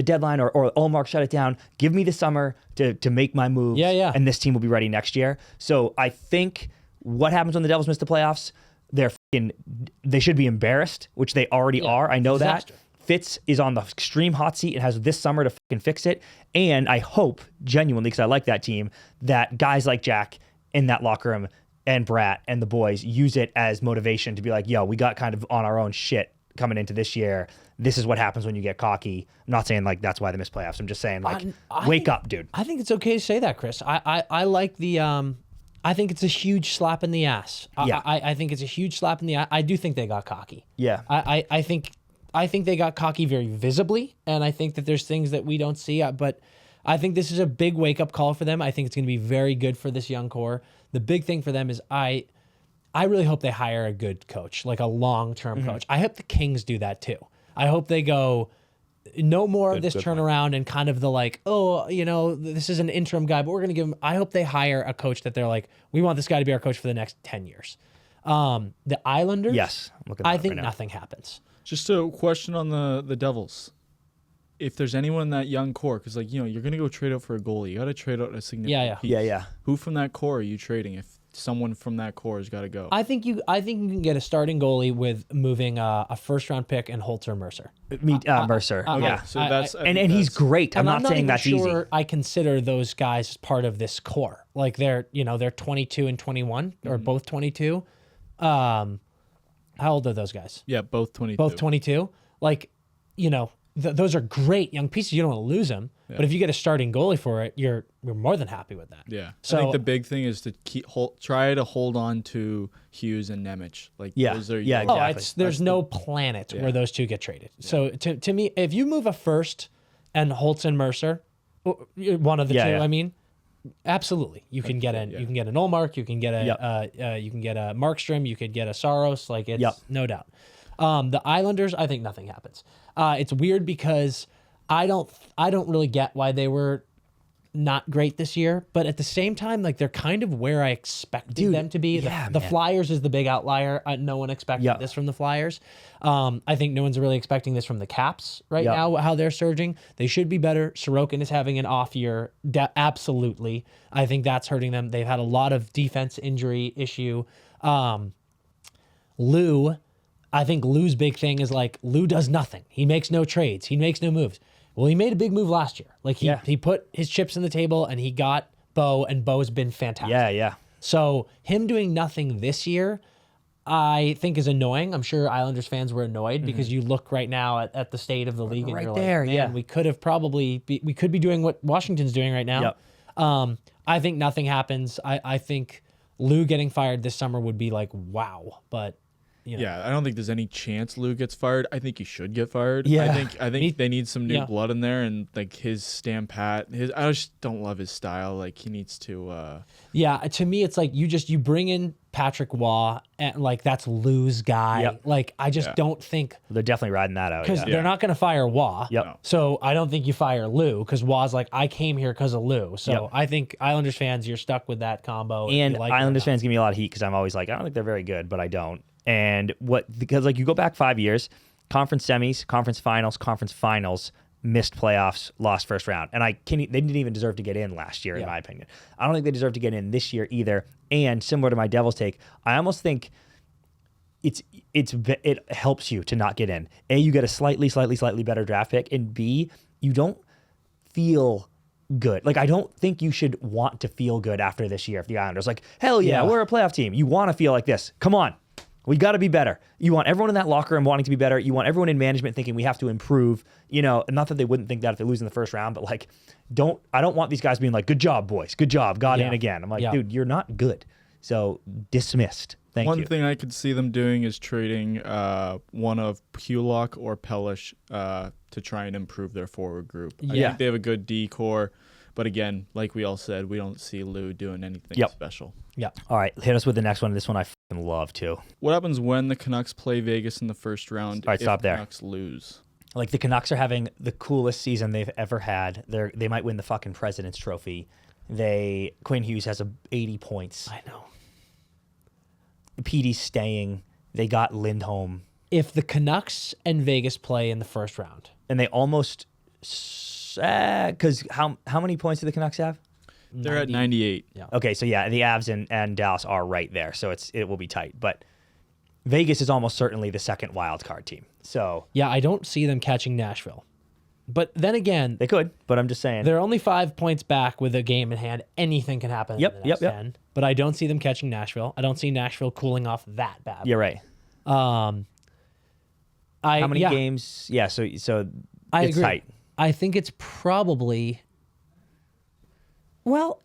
A: deadline, or Ullmark shut it down. Give me the summer to make my moves.
B: Yeah.
A: And this team will be ready next year. So I think what happens when the Devils miss the playoffs, they should be embarrassed, which they already are. I know
B: disaster.
A: that. Fitz is on the extreme hot seat and has this summer to fucking fix it. And I hope, genuinely, because I like that team, that guys like Jack in that locker room and Bratt and the boys use it as motivation to be like, yo, we got kind of on our own shit coming into this year. This is what happens when you get cocky. I'm not saying like that's why they miss playoffs. I'm just saying like, wake up, dude.
B: I think it's okay to say that, Chris. I like the I think it's a huge slap in the ass.
A: Yeah.
B: I think it's a huge slap in the ass. I do think they got cocky.
A: Yeah.
B: I think they got cocky very visibly, and I think that there's things that we don't see. But I think this is a big wake-up call for them. I think it's going to be very good for this young core. The big thing for them is I really hope they hire a good coach, like a long-term coach. I hope the Kings do that too. I hope they go, no more of this turnaround and kind of the like, oh, this is an interim guy, but we're going to give him. I hope they hire a coach that they're like, we want this guy to be our coach for the next 10 years. The Islanders,
A: Yes. I'm looking at
B: I
A: that
B: think
A: right now.
B: nothing happens.
C: Just a question on the Devils. If there's anyone in that young core, because you're going to go trade out for a goalie, you got to trade out a significant piece.
A: Yeah.
C: Who from that core are you trading if someone from that core has got to go?
B: I think you can get a starting goalie with moving a first-round pick and Holtz or Mercer.
A: Mercer. Yeah.
C: So that's
A: And he's great. I'm not saying
B: even
A: that's
B: sure
A: easy.
B: I consider those guys as part of this core. Like they're 22 and 21 or both 22. How old are those guys?
C: Yeah, both 22.
B: Both 22. Like, those are great young pieces. You don't want to lose them.
C: Yeah.
B: But if you get a starting goalie for it, you're more than happy with that.
C: Yeah.
B: So
C: I think the big thing is to try to hold on to Hughes and Nemec. Like those are
A: Yeah,
C: your-
A: exactly.
B: there's no planet where those two get traded. So to me, if you move a first and Holtz and Mercer, one of the two,
A: Yeah.
B: I mean, absolutely, you can get you can get an Olmark, you can get a you can get a Markstrom, you could get a Saros, like it's no doubt. The Islanders, I think nothing happens. It's weird because I don't really get why they were not great this year, but at the same time, like they're kind of where I expected them to be. The Flyers is the big outlier. No one expected this from the Flyers. I think no one's really expecting this from the Caps right now, how they're surging. They should be better. Sorokin is having an off year. Absolutely. I think that's hurting them. They've had a lot of defense injury issue. Lou, I think Lou's big thing is like Lou does nothing. He makes no trades. He makes no moves. Well, he made a big move last year. Like he put his chips in the table and he got Bo, and Bo's been fantastic.
A: Yeah.
B: So him doing nothing this year, I think is annoying. I'm sure Islanders fans were annoyed because you look right now at the state of the league and you're
A: there,
B: like, man, we could have we could be doing what Washington's doing right now. I think nothing happens. I think Lou getting fired this summer would be like, wow. But you know.
C: Yeah, I don't think there's any chance Lou gets fired. I think he should get fired.
A: Yeah.
C: I think they need some new blood in there, and like his stamp pat. I just don't love his style. Like he needs to.
B: Yeah, to me, it's like you bring in Patrick Waugh, and like that's Lou's guy.
A: Yep.
B: Like I just don't think
A: They're definitely riding that out.
B: because they're not going to fire Waugh.
A: Yep.
C: No.
B: So I don't think you fire Lou because Waugh's like, I came here because of Lou. So I think Islanders fans, you're stuck with that combo. if
A: And
B: you like it or
A: Islanders
B: not.
A: fans give me a lot of heat because I'm always like, I don't think they're very good, but I don't. And because like you go back 5 years, conference semis, conference finals, missed playoffs, lost first round. And they didn't even deserve to get in last year, in my opinion. I don't think they deserve to get in this year either. And similar to my Devils take, I almost think it helps you to not get in. A, you get a slightly better draft pick, and B, you don't feel good. Like I don't think you should want to feel good after this year if the Islanders like, hell yeah, we're a playoff team. You want to feel like this. Come on. We got to be better. You want everyone in that locker room wanting to be better. You want everyone in management thinking we have to improve. You know, not that they wouldn't think that if they lose in the first round, but like, I don't want these guys being like, good job, boys. Good job. Got in again. I'm like, dude, you're not good. So dismissed. Thank you.
C: One thing I could see them doing is trading one of Pulock or Pellish to try and improve their forward group. I think they have a good D core. But again, like we all said, we don't see Lou doing anything special.
B: Yeah.
A: All right, hit us with the next one. This one I fucking love too.
C: What happens when the Canucks play Vegas in the first round?
A: All right, stop there.
C: Canucks lose.
A: Like the Canucks are having the coolest season they've ever had. They might win the fucking President's Trophy. Quinn Hughes has 80 points.
B: I know.
A: PD's staying. They got Lindholm.
B: If the Canucks and Vegas play in the first round,
A: And they almost, because how many points do the Canucks have?
C: They're at 98.
B: Yeah.
A: Okay, so yeah, the Avs and Dallas are right there, so it will be tight. But Vegas is almost certainly the second wild card team. So
B: yeah, I don't see them catching Nashville. But then again,
A: they could, but I'm just saying.
B: they're only 5 points back with a game in hand. Anything can happen in the next 10. But I don't see them catching Nashville. I don't see Nashville cooling off that bad.
A: You're right. How many games? Yeah, so
B: I
A: it's
B: agree.
A: tight.
B: I think it's probably, well,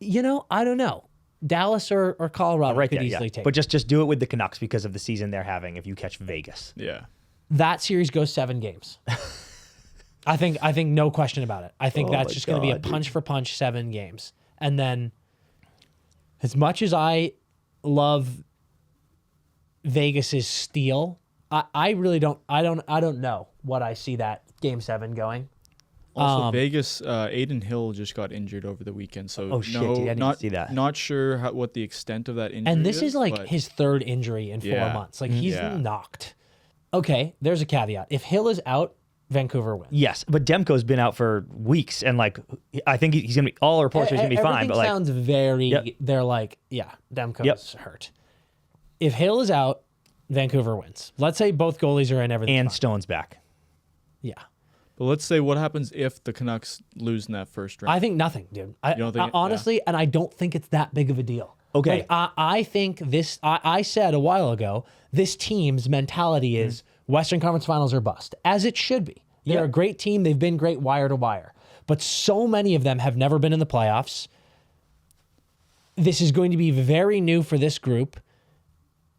B: I don't know. Dallas or Colorado
A: Right
B: could
A: there,
B: easily take.
A: But just do it with the Canucks because of the season they're having if you catch Vegas.
C: Yeah.
B: That series goes 7 games. I think no question about it. I think that's just going to be a punch for punch 7 games. And then as much as I love Vegas's steal, I really don't know what I see that game 7 going.
C: Also, Vegas, Aiden Hill just got injured over the weekend, so
A: Oh, shit, dude, I didn't see that.
C: Not sure what the extent of that injury
B: And this is like
C: but
B: his 3rd injury in 4 months. Like he's knocked. Okay, there's a caveat. If Hill is out, Vancouver wins.
A: Yes, but Demko's been out for weeks, and like I think he's gonna be. All reports are he's gonna be fine. But like,
B: sounds very. They're like, Demko's hurt. If Hill is out, Vancouver wins. Let's say both goalies are in, everything.
A: and
B: fine.
A: Stone's back.
B: Yeah,
C: But let's say what happens if the Canucks lose in that first round?
B: I think nothing, dude.
C: don't think
B: honestly, and I don't think it's that big of a deal.
A: Okay.
B: Like, I think this. I said a while ago, this team's mentality is Western Conference Finals or bust, as it should be. They're a great team. They've been great wire to wire. But so many of them have never been in the playoffs. This is going to be very new for this group.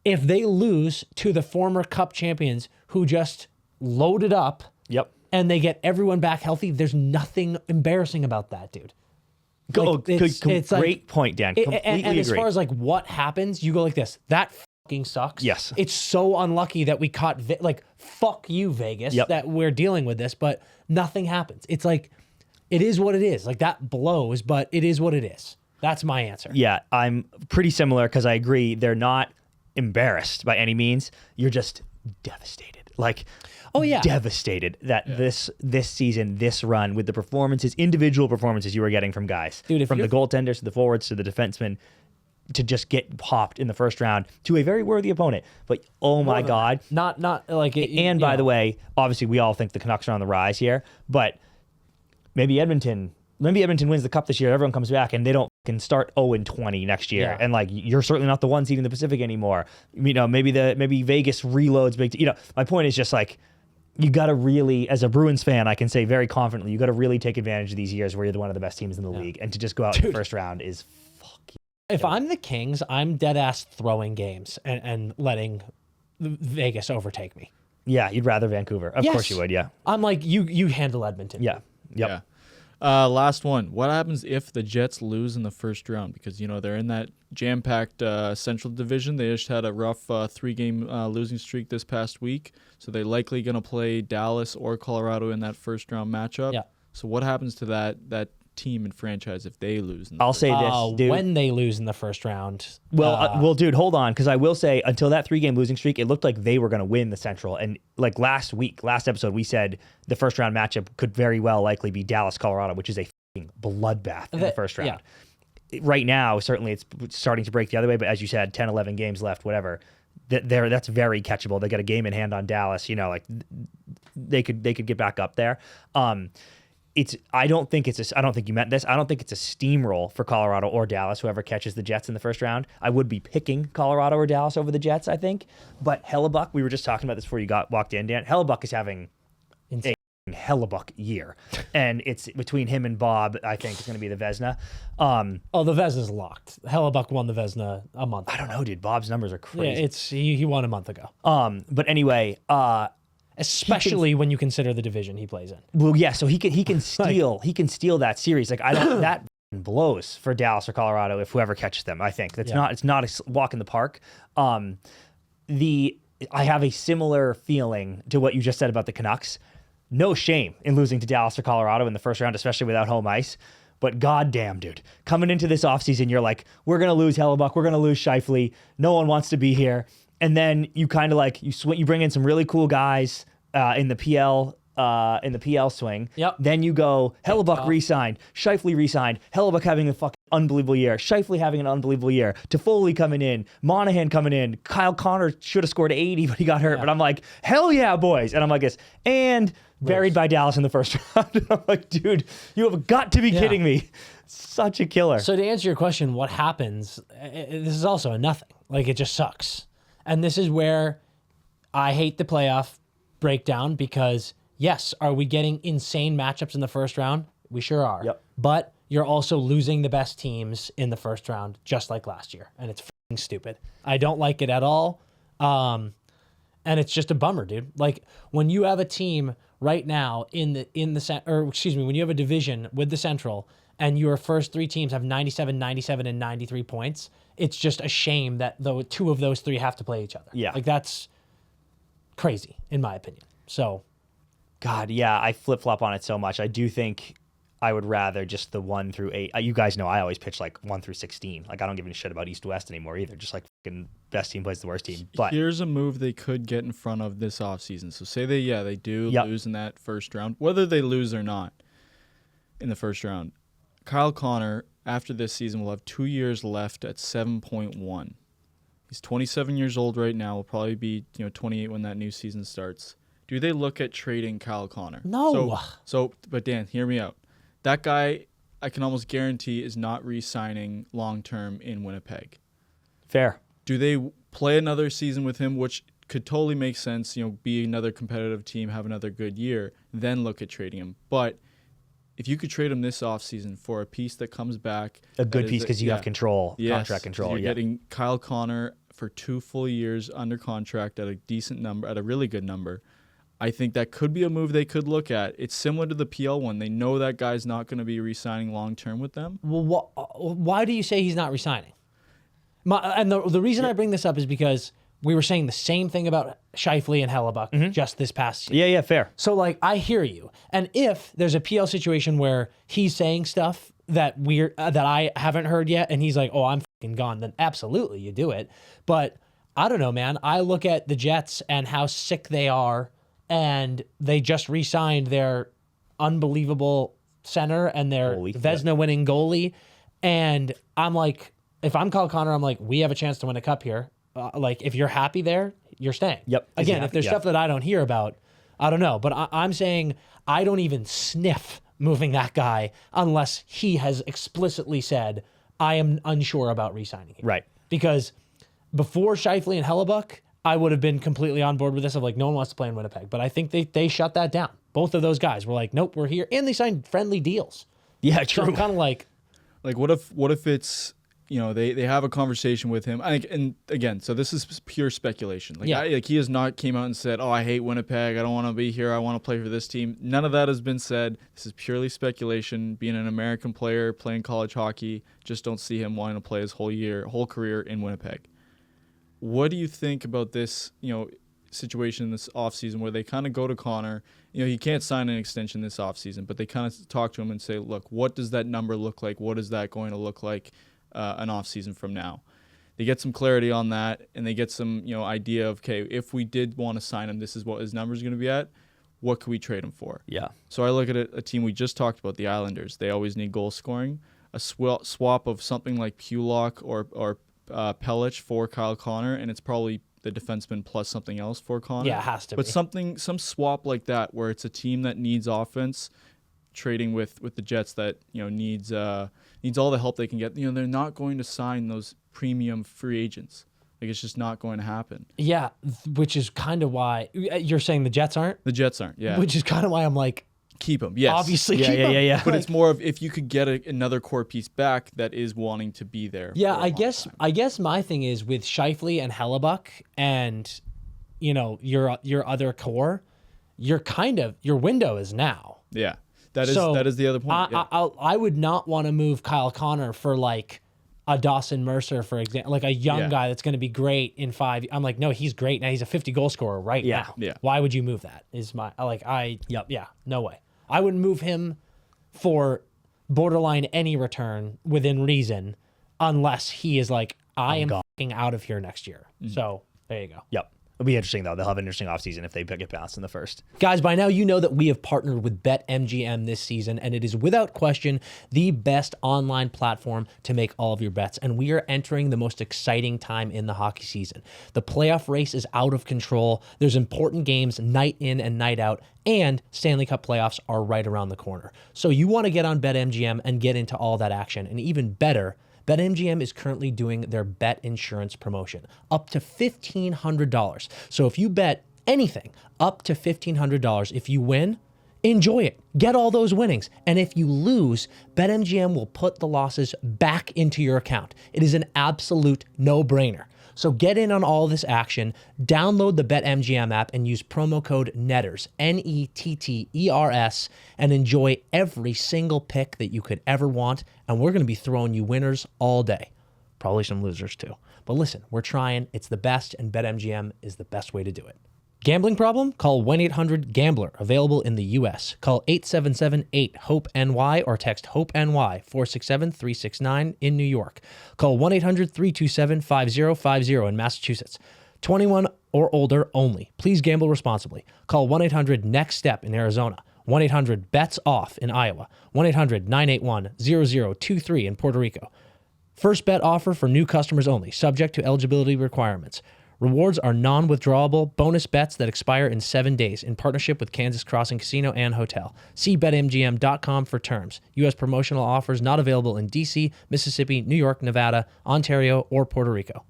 B: If they lose to the former Cup champions who just loaded up and they get everyone back healthy, there's nothing embarrassing about that, dude.
A: Great point, Dan. Completely
B: and as
A: agree.
B: far as like what happens, you go like this. That fucking sucks.
A: Yes.
B: It's so unlucky that we caught, fuck you, Vegas, that we're dealing with this, but nothing happens. It's like, it is what it is. Like, that blows, but it is what it is. That's my answer.
A: Yeah, I'm pretty similar because I agree. They're not embarrassed by any means. You're just devastated. Like, devastated that this season, this run, with the performances, individual performances you were getting from guys, from the goaltenders to the forwards to the defensemen, to just get popped in the first round to a very worthy opponent. But oh my God,
B: not like it.
A: And by the way, obviously we all think the Canucks are on the rise here, but maybe Edmonton wins the Cup this year. Everyone comes back and they don't can start 0-20 next year, and like, you're certainly not the one seed in the Pacific anymore. You know, maybe Vegas reloads big. My point is just like, you got to really, as a Bruins fan, I can say very confidently, you got to really take advantage of these years where you're one of the best teams in the league, and to just go out in the first round is fucking.
B: If I'm the Kings, I'm dead ass throwing games and letting Vegas overtake me.
A: Yeah, you'd rather Vancouver. Of course you would. Yeah,
B: I'm like, you handle Edmonton.
A: Yeah. Yep.
C: Yeah. Last one. What happens if the Jets lose in the first round? Because, they're in that jam-packed Central Division. They just had a rough 3-game losing streak this past week. So they're likely going to play Dallas or Colorado in that first-round matchup.
B: Yeah.
C: So what happens to that team and franchise if they lose?
A: I'll say this, dude.
B: When they lose in the first round.
A: Well, dude, hold on, because I will say, until that 3-game losing streak, it looked like they were going to win the Central. And like last episode, we said the first round matchup could very well likely be Dallas, Colorado, which is a fucking bloodbath in the first round. Yeah. Right now, certainly it's starting to break the other way, but as you said, 10, 11 games left, whatever. That's very catchable. They got a game in hand on Dallas. Like they could get back up there. I don't think you meant this. I don't think it's a steamroll for Colorado or Dallas, whoever catches the Jets in the first round. I would be picking Colorado or Dallas over the Jets, I think. But Hellebuck, we were just talking about this before you walked in, Dan. Hellebuck is having a Hellebuck year. And it's between him and Bob, I think, it's going to be the Vezina.
B: The Vezna's locked. Hellebuck won the Vezina a month ago.
A: I don't know, dude. Bob's numbers are crazy.
B: Yeah, he won a month ago.
A: But anyway,
B: especially when you consider the division he plays in.
A: Well, yeah, so he can steal that series. Like, I don't that blows for Dallas or Colorado if whoever catches them. I think it's not a walk in the park. I have a similar feeling to what you just said about the Canucks. No shame in losing to Dallas or Colorado in the first round, especially without home ice. But goddamn, dude, coming into this offseason, you're like, we're gonna lose Hellebuck, we're gonna lose Scheifele. No one wants to be here. And then you kind of like you bring in some really cool guys in the PL swing.
B: Yep.
A: Then you go Hellebuck re-signed, Scheifele re-signed, Hellebuck having a fucking unbelievable year, Scheifele having an unbelievable year, Toffoli coming in, Monahan coming in, Kyle Connor should have scored 80 but he got hurt. But I'm like, hell yeah, boys! And I'm like this, and buried by Dallas in the first round. I'm like, dude, you have got to be kidding me! Such a killer.
B: So to answer your question, what happens? This is also a nothing. Like, it just sucks. And this is where I hate the playoff breakdown, because yes, are we getting insane matchups in the first round? We sure are.
A: Yep.
B: But you're also losing the best teams in the first round, just like last year. And it's fucking stupid. I don't like it at all. And it's just a bummer, dude. Like, when you have a team right now when you have a division with the Central and your first 3 teams have 97, 97, and 93 points, it's just a shame that 2 of those 3 have to play each other.
A: Yeah.
B: Like, that's crazy, in my opinion. So,
A: God, yeah, I flip-flop on it so much. I do think I would rather just the 1 through 8. You guys know I always pitch like 1 through 16. Like, I don't give a shit about East-West anymore either. Just like fucking best team plays the worst team. But
C: here's a move they could get in front of this offseason. So say they do lose in that first round, whether they lose or not in the first round. Kyle Connor, after this season, will have 2 years left at 7.1. He's 27 years old right now. Will probably be 28 when that new season starts. Do they look at trading Kyle Connor?
B: No.
C: But Dan, hear me out. That guy, I can almost guarantee, is not re-signing long-term in Winnipeg.
A: fair.
C: Do they play another season with him, which could totally make sense, be another competitive team, have another good year, then look at trading him. But if you could trade him this offseason for a piece that comes back.
A: A good piece because you have control, contract control.
C: You're getting Kyle Connor for 2 full years under contract at a decent number, at a really good number. I think that could be a move they could look at. It's similar to the PL one. They know that guy's not going to be re-signing long-term with them.
B: Well, why do you say he's not re-signing? And the reason I bring this up is because we were saying the same thing about Scheifele and Hellebuck just this past season.
A: Yeah, fair.
B: So, I hear you. And if there's a PL situation where he's saying stuff that I haven't heard yet, and he's like, oh, I'm fucking gone, then absolutely you do it. But I don't know, man. I look at the Jets and how sick they are, and they just re-signed their unbelievable center and their Vezina-winning goalie. And I'm like, if I'm Kyle Connor, I'm like, we have a chance to win a cup here. If you're happy there, you're staying.
A: Yep.
B: Again, if there's stuff that I don't hear about, I don't know. But I'm saying I don't even sniff moving that guy unless he has explicitly said, I am unsure about re-signing him.
A: Right.
B: Because before Scheifele and Hellebuck, I would have been completely on board with this of no one wants to play in Winnipeg. But I think they shut that down. Both of those guys were like, nope, we're here. And they signed friendly deals.
A: Yeah, true.
B: So I'm kind of like
C: what if it's, they have a conversation with him. And again, so this is pure speculation. He has not came out and said, oh, I hate Winnipeg. I don't want to be here. I want to play for this team. None of that has been said. This is purely speculation. Being an American player, playing college hockey, just don't see him wanting to play his whole career in Winnipeg. What do you think about this, situation in this offseason where they kind of go to Connor? He can't sign an extension this offseason, but they kind of talk to him and say, look, what does that number look like? What is that going to look like an offseason from now? They get some clarity on that, and they get some idea of, okay, if we did want to sign him, this is what his number is going to be at. What could we trade him for?
A: Yeah.
C: So I look at a team we just talked about, the Islanders. They always need goal scoring. A swap of something like Pulock or Pellich for Kyle Connor, and it's probably the defenseman plus something else for Connor.
B: Yeah, it has to
C: but
B: be.
C: Some swap like that where it's a team that needs offense trading with the Jets that needs all the help they can get. They're not going to sign those premium free agents. It's just not going to happen.
B: Yeah, which is kind of why you're saying the Jets aren't.
C: The Jets aren't. Yeah,
B: which is kind of why I'm like,
C: keep him. Yes,
B: obviously keep him.
A: Yeah.
C: But it's more of if you could get another core piece back that is wanting to be there.
B: Yeah, I guess my thing is with Scheifele and Hellebuck and your other core, your window is now.
C: Yeah. That is the other point.
B: I would not want to move Kyle Connor for a Dawson Mercer, for example, a young guy that's going to be great in 5. I'm like, no, he's great now. He's a 50 goal scorer now.
C: Yeah.
B: Why would you move that? No way. I wouldn't move him for borderline any return within reason unless he is I am fucking out of here next year. Mm-hmm. So there you go.
A: Yep. It'll be interesting, though. They'll have an interesting offseason if they get bounced in the first.
B: Guys, by now you know that we have partnered with BetMGM this season, and it is without question the best online platform to make all of your bets. And we are entering the most exciting time in the hockey season. The playoff race is out of control. There's important games night in and night out, and Stanley Cup playoffs are right around the corner. So you want to get on BetMGM and get into all that action. And even better, BetMGM is currently doing their bet insurance promotion, up to $1,500. So if you bet anything up to $1,500, if you win, enjoy it. Get all those winnings. And if you lose, BetMGM will put the losses back into your account. It is an absolute no-brainer. So get in on all this action, download the BetMGM app and use promo code NETTERS, NETTERS, and enjoy every single pick that you could ever want. And we're going to be throwing you winners all day. Probably some losers too. But listen, we're trying. It's the best, and BetMGM is the best way to do it. Gambling problem? Call 1-800-GAMBLER, available in the U.S. Call 877-8-HOPE-NY or text HOPE-NY 467-369 in New York. Call 1-800-327-5050 in Massachusetts. 21 or older only. Please gamble responsibly. Call 1-800-NEXT-STEP in Arizona. 1-800-BETS-OFF in Iowa. 1-800-981-0023 in Puerto Rico. First bet offer for new customers only, subject to eligibility requirements. Rewards are non-withdrawable bonus bets that expire in 7 days in partnership with Kansas Crossing Casino and Hotel. See BetMGM.com for terms. U.S. promotional offers not available in D.C., Mississippi, New York, Nevada, Ontario, or Puerto Rico.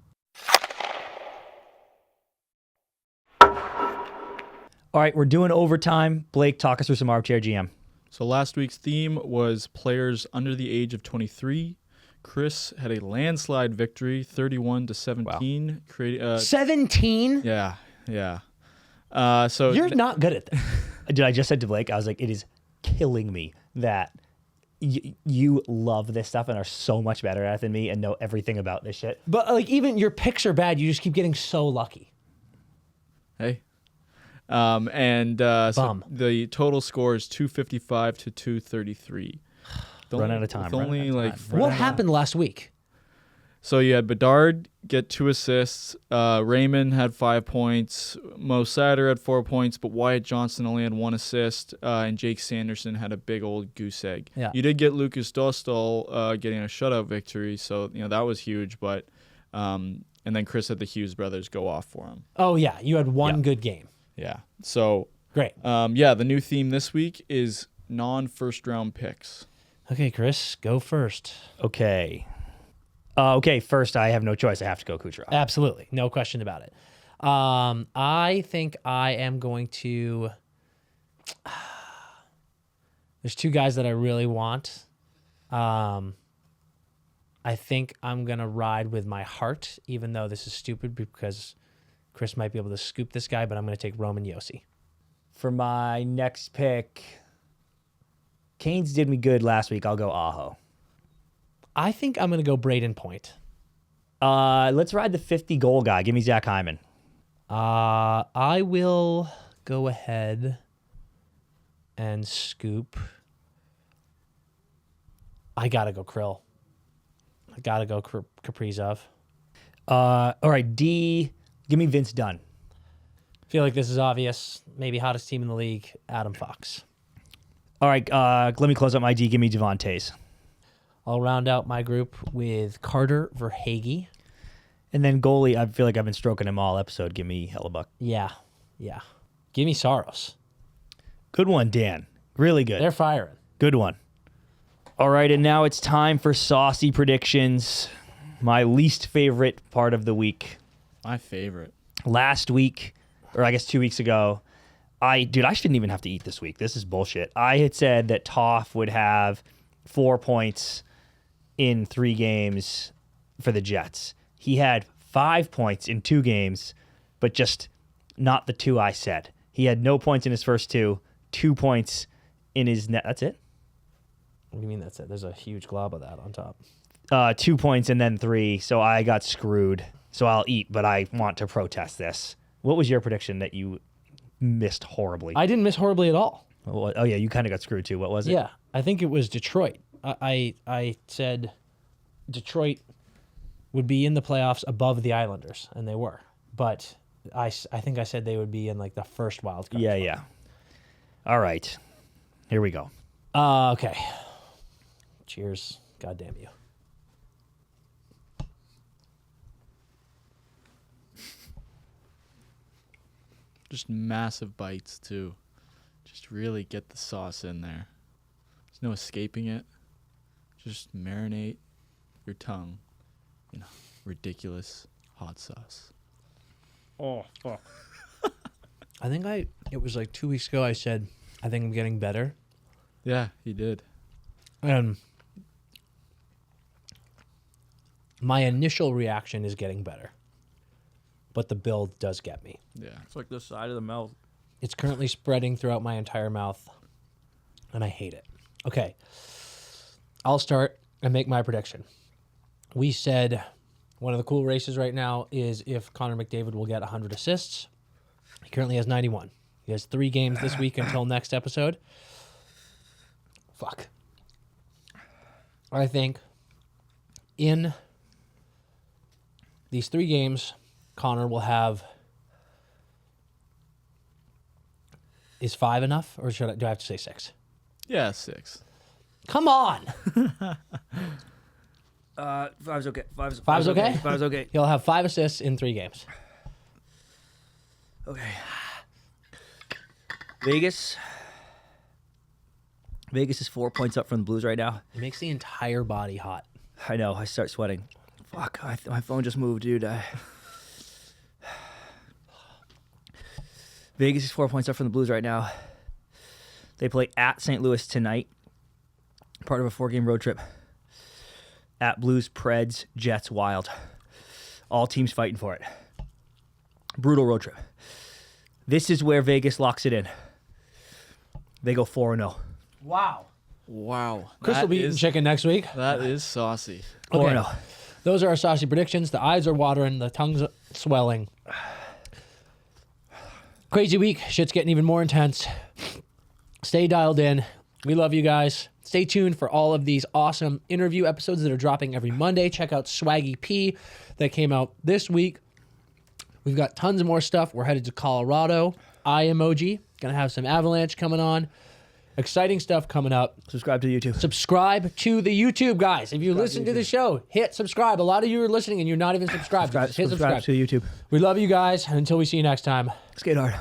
A: All right, we're doing overtime. Blake, talk us through some armchair GM.
C: So last week's theme was players under the age of 23. Chris had a landslide victory, 31-17.
A: Wow.
B: 17?
C: Yeah. So
B: You're not good at this.
A: Dude, I just said to Blake, I was like, it is killing me that you love this stuff and are so much better at it than me and know everything about this shit.
B: But like even your picks are bad. You just keep getting so lucky.
C: Hey. So
B: Bum.
C: the total score is 255 to 233.
A: Run out of time.
B: What happened last week?
C: So you had Bedard get 2 assists. Raymond had 5 points. Mo Sider had 4 points, but Wyatt Johnston only had 1 assist. And Jake Sanderson had a big old goose egg.
B: Yeah.
C: You did get Lucas Dostal getting a shutout victory, so that was huge. But and then Chris had the Hughes brothers go off for him.
B: Oh yeah, you had one good game.
C: Yeah. So
B: Great.
C: the new theme this week is non-first round picks.
B: Okay, Chris, go first.
A: Okay, first, I have no choice. I have to go Kucherov.
B: Absolutely, no question about it. I think I am going to. There's 2 guys that I really want. I think I'm gonna ride with my heart, even though this is stupid because Chris might be able to scoop this guy, but I'm gonna take Roman Josi.
A: For my next pick, Canes did me good last week. I'll go Aho.
B: I think I'm gonna go Braden Point.
A: Let's ride the 50-goal guy. Give me Zach Hyman.
B: I will go ahead and scoop. I gotta go Krill. I gotta go Kaprizov.
A: All right, D. Give me Vince Dunn.
B: Feel like this is obvious. Maybe hottest team in the league, Adam Fox.
A: All right, let me close up my D. Give me Devontae's.
B: I'll round out my group with Carter Verhaeghe.
A: And then goalie, I feel like I've been stroking him all episode. Give me Hellebuck.
B: Yeah. Give me Saros.
A: Good one, Dan. Really good.
B: They're firing.
A: Good one. All right, and now it's time for Saucy Predictions, my least favorite part of the week.
C: My favorite.
A: Last week, or I guess 2 weeks ago, I shouldn't even have to eat this week. This is bullshit. I had said that Toff would have 4 points in 3 games for the Jets. He had 5 points in 2 games, but just not the 2 I said. He had no points in his first 2, 2 points in his net. That's it?
B: What do you mean that's it? There's a huge glob of that on top.
A: 2 points and then 3, so I got screwed. So I'll eat, but I want to protest this. What was your prediction that you missed horribly?
B: I didn't miss horribly at all.
A: Oh, yeah, you kind of got screwed too. What was it?
B: Yeah, I think it was Detroit. I said Detroit would be in the playoffs above the Islanders, and they were. But I think I said they would be in like the first wild card.
A: Yeah. All right. Here we go.
B: Okay. Cheers. God damn you.
C: Just massive bites, too. Just really get the sauce in there. There's no escaping it. Just marinate your tongue in ridiculous hot sauce.
A: Oh, fuck.
B: I think it was like 2 weeks ago I said, I think I'm getting better.
C: Yeah, he did.
B: And my initial reaction is getting better. But the build does get me.
C: Yeah.
A: It's like the side of the mouth.
B: It's currently spreading throughout my entire mouth, and I hate it. Okay. I'll start and make my prediction. We said one of the cool races right now is if Connor McDavid will get 100 assists. He currently has 91. He has 3 games this week until next episode. Fuck. I think in these 3 games, Connor will have... Is 5 enough, or do I have to say 6?
C: Yeah, 6.
B: Come on!
A: 5's okay.
B: 5's okay?
A: 5's okay.
B: He'll have 5 assists in 3 games.
A: Okay. Vegas is 4 points up from the Blues right now.
B: It makes the entire body hot.
A: I know. I start sweating. Fuck. My phone just moved, dude. Vegas is 4 points up from the Blues right now. They play at St. Louis tonight, part of a 4-game road trip. At Blues, Preds, Jets, Wild. All teams fighting for it. Brutal road trip. This is where Vegas locks it in. They go 4-0.
B: Wow.
C: Wow.
B: Chris will be eating chicken next week.
C: That is saucy.
A: 4-0.
B: Those are our saucy predictions. The eyes are watering. The tongue's swelling. Crazy week. Shit's getting even more intense. Stay dialed in. We love you guys. Stay tuned for all of these awesome interview episodes that are dropping every Monday. Check out Swaggy P that came out this week. We've got tons of more stuff. We're headed to Colorado. Eye emoji. Gonna have some Avalanche coming on. Exciting stuff coming up.
A: Subscribe to YouTube.
B: Subscribe to the YouTube, guys. If you listen to the show, hit subscribe. A lot of you are listening and you're not even subscribed. Just hit subscribe
A: to YouTube.
B: We love you guys. Until we see you next time.
A: Skate hard.